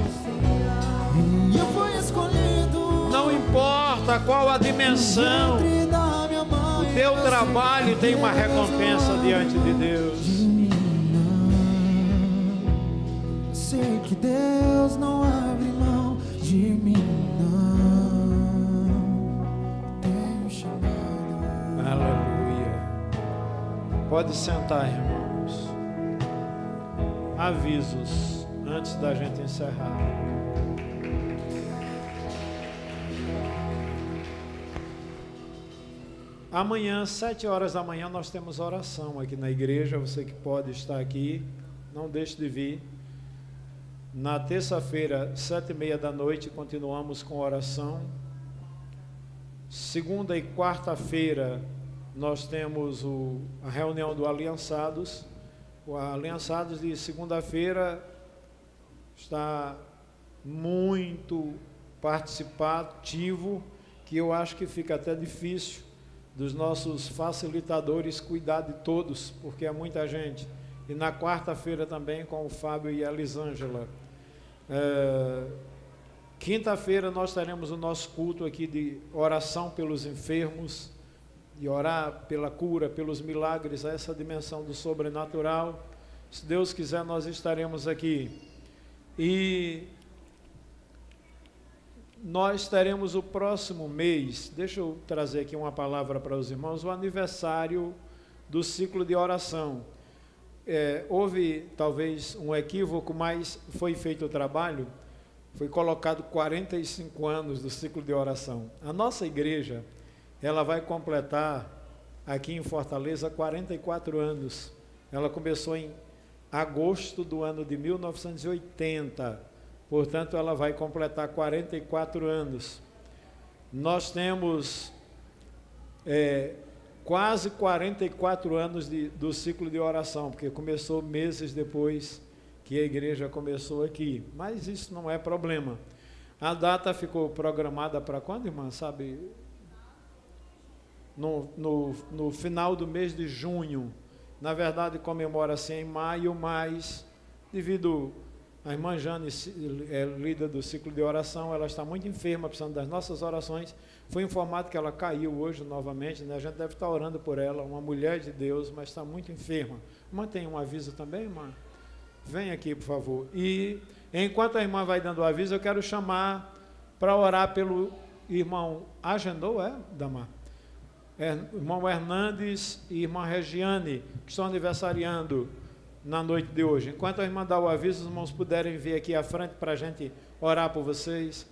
e eu fui escolhido. Não importa qual a dimensão, o teu trabalho tem uma recompensa diante de Deus. Eu sei que Deus não abre mão de mim, não. Tenho chamado. Aleluia. Pode sentar, irmãos. Avisos antes da gente encerrar. Amanhã, 7 horas da manhã, nós temos oração aqui na igreja. Você que pode estar aqui, não deixe de vir. Na terça-feira, 7h30 da noite, continuamos com oração. Segunda e quarta-feira, nós temos a reunião do Aliançados. O Aliançados de segunda-feira está muito participativo, que eu acho que fica até difícil dos nossos facilitadores cuidar de todos, porque é muita gente. E na quarta-feira também com o Fábio e a Elisângela. Quinta-feira nós teremos o nosso culto aqui de oração pelos enfermos, de orar pela cura, pelos milagres, essa dimensão do sobrenatural. Se Deus quiser, nós estaremos aqui. E nós teremos o próximo mês, deixa eu trazer aqui uma palavra para os irmãos, o aniversário do ciclo de oração. Houve talvez um equívoco, mas foi feito o trabalho, foi colocado 45 anos do ciclo de oração. A nossa igreja, ela vai completar aqui em Fortaleza 44 anos. Ela começou em agosto do ano de 1980, portanto ela vai completar 44 anos. Nós temos quase 44 anos do ciclo de oração, porque começou meses depois que a igreja começou aqui, mas isso não é problema. A data ficou programada para quando, irmã, sabe? No final do mês de junho. Na verdade, comemora-se em maio, mas devido a irmã Jane é líder do ciclo de oração, ela está muito enferma, precisando das nossas orações. Foi informado que ela caiu hoje novamente, né? A gente deve estar orando por ela, uma mulher de Deus, mas está muito enferma. Mantém um aviso também, irmã? Vem aqui, por favor. E enquanto a irmã vai dando o aviso, eu quero chamar para orar pelo irmão. Agendou, Damar? Irmão Hernandes e irmã Regiane, que estão aniversariando na noite de hoje. Enquanto a irmã dá o aviso, os irmãos puderem vir aqui à frente para a gente orar por vocês.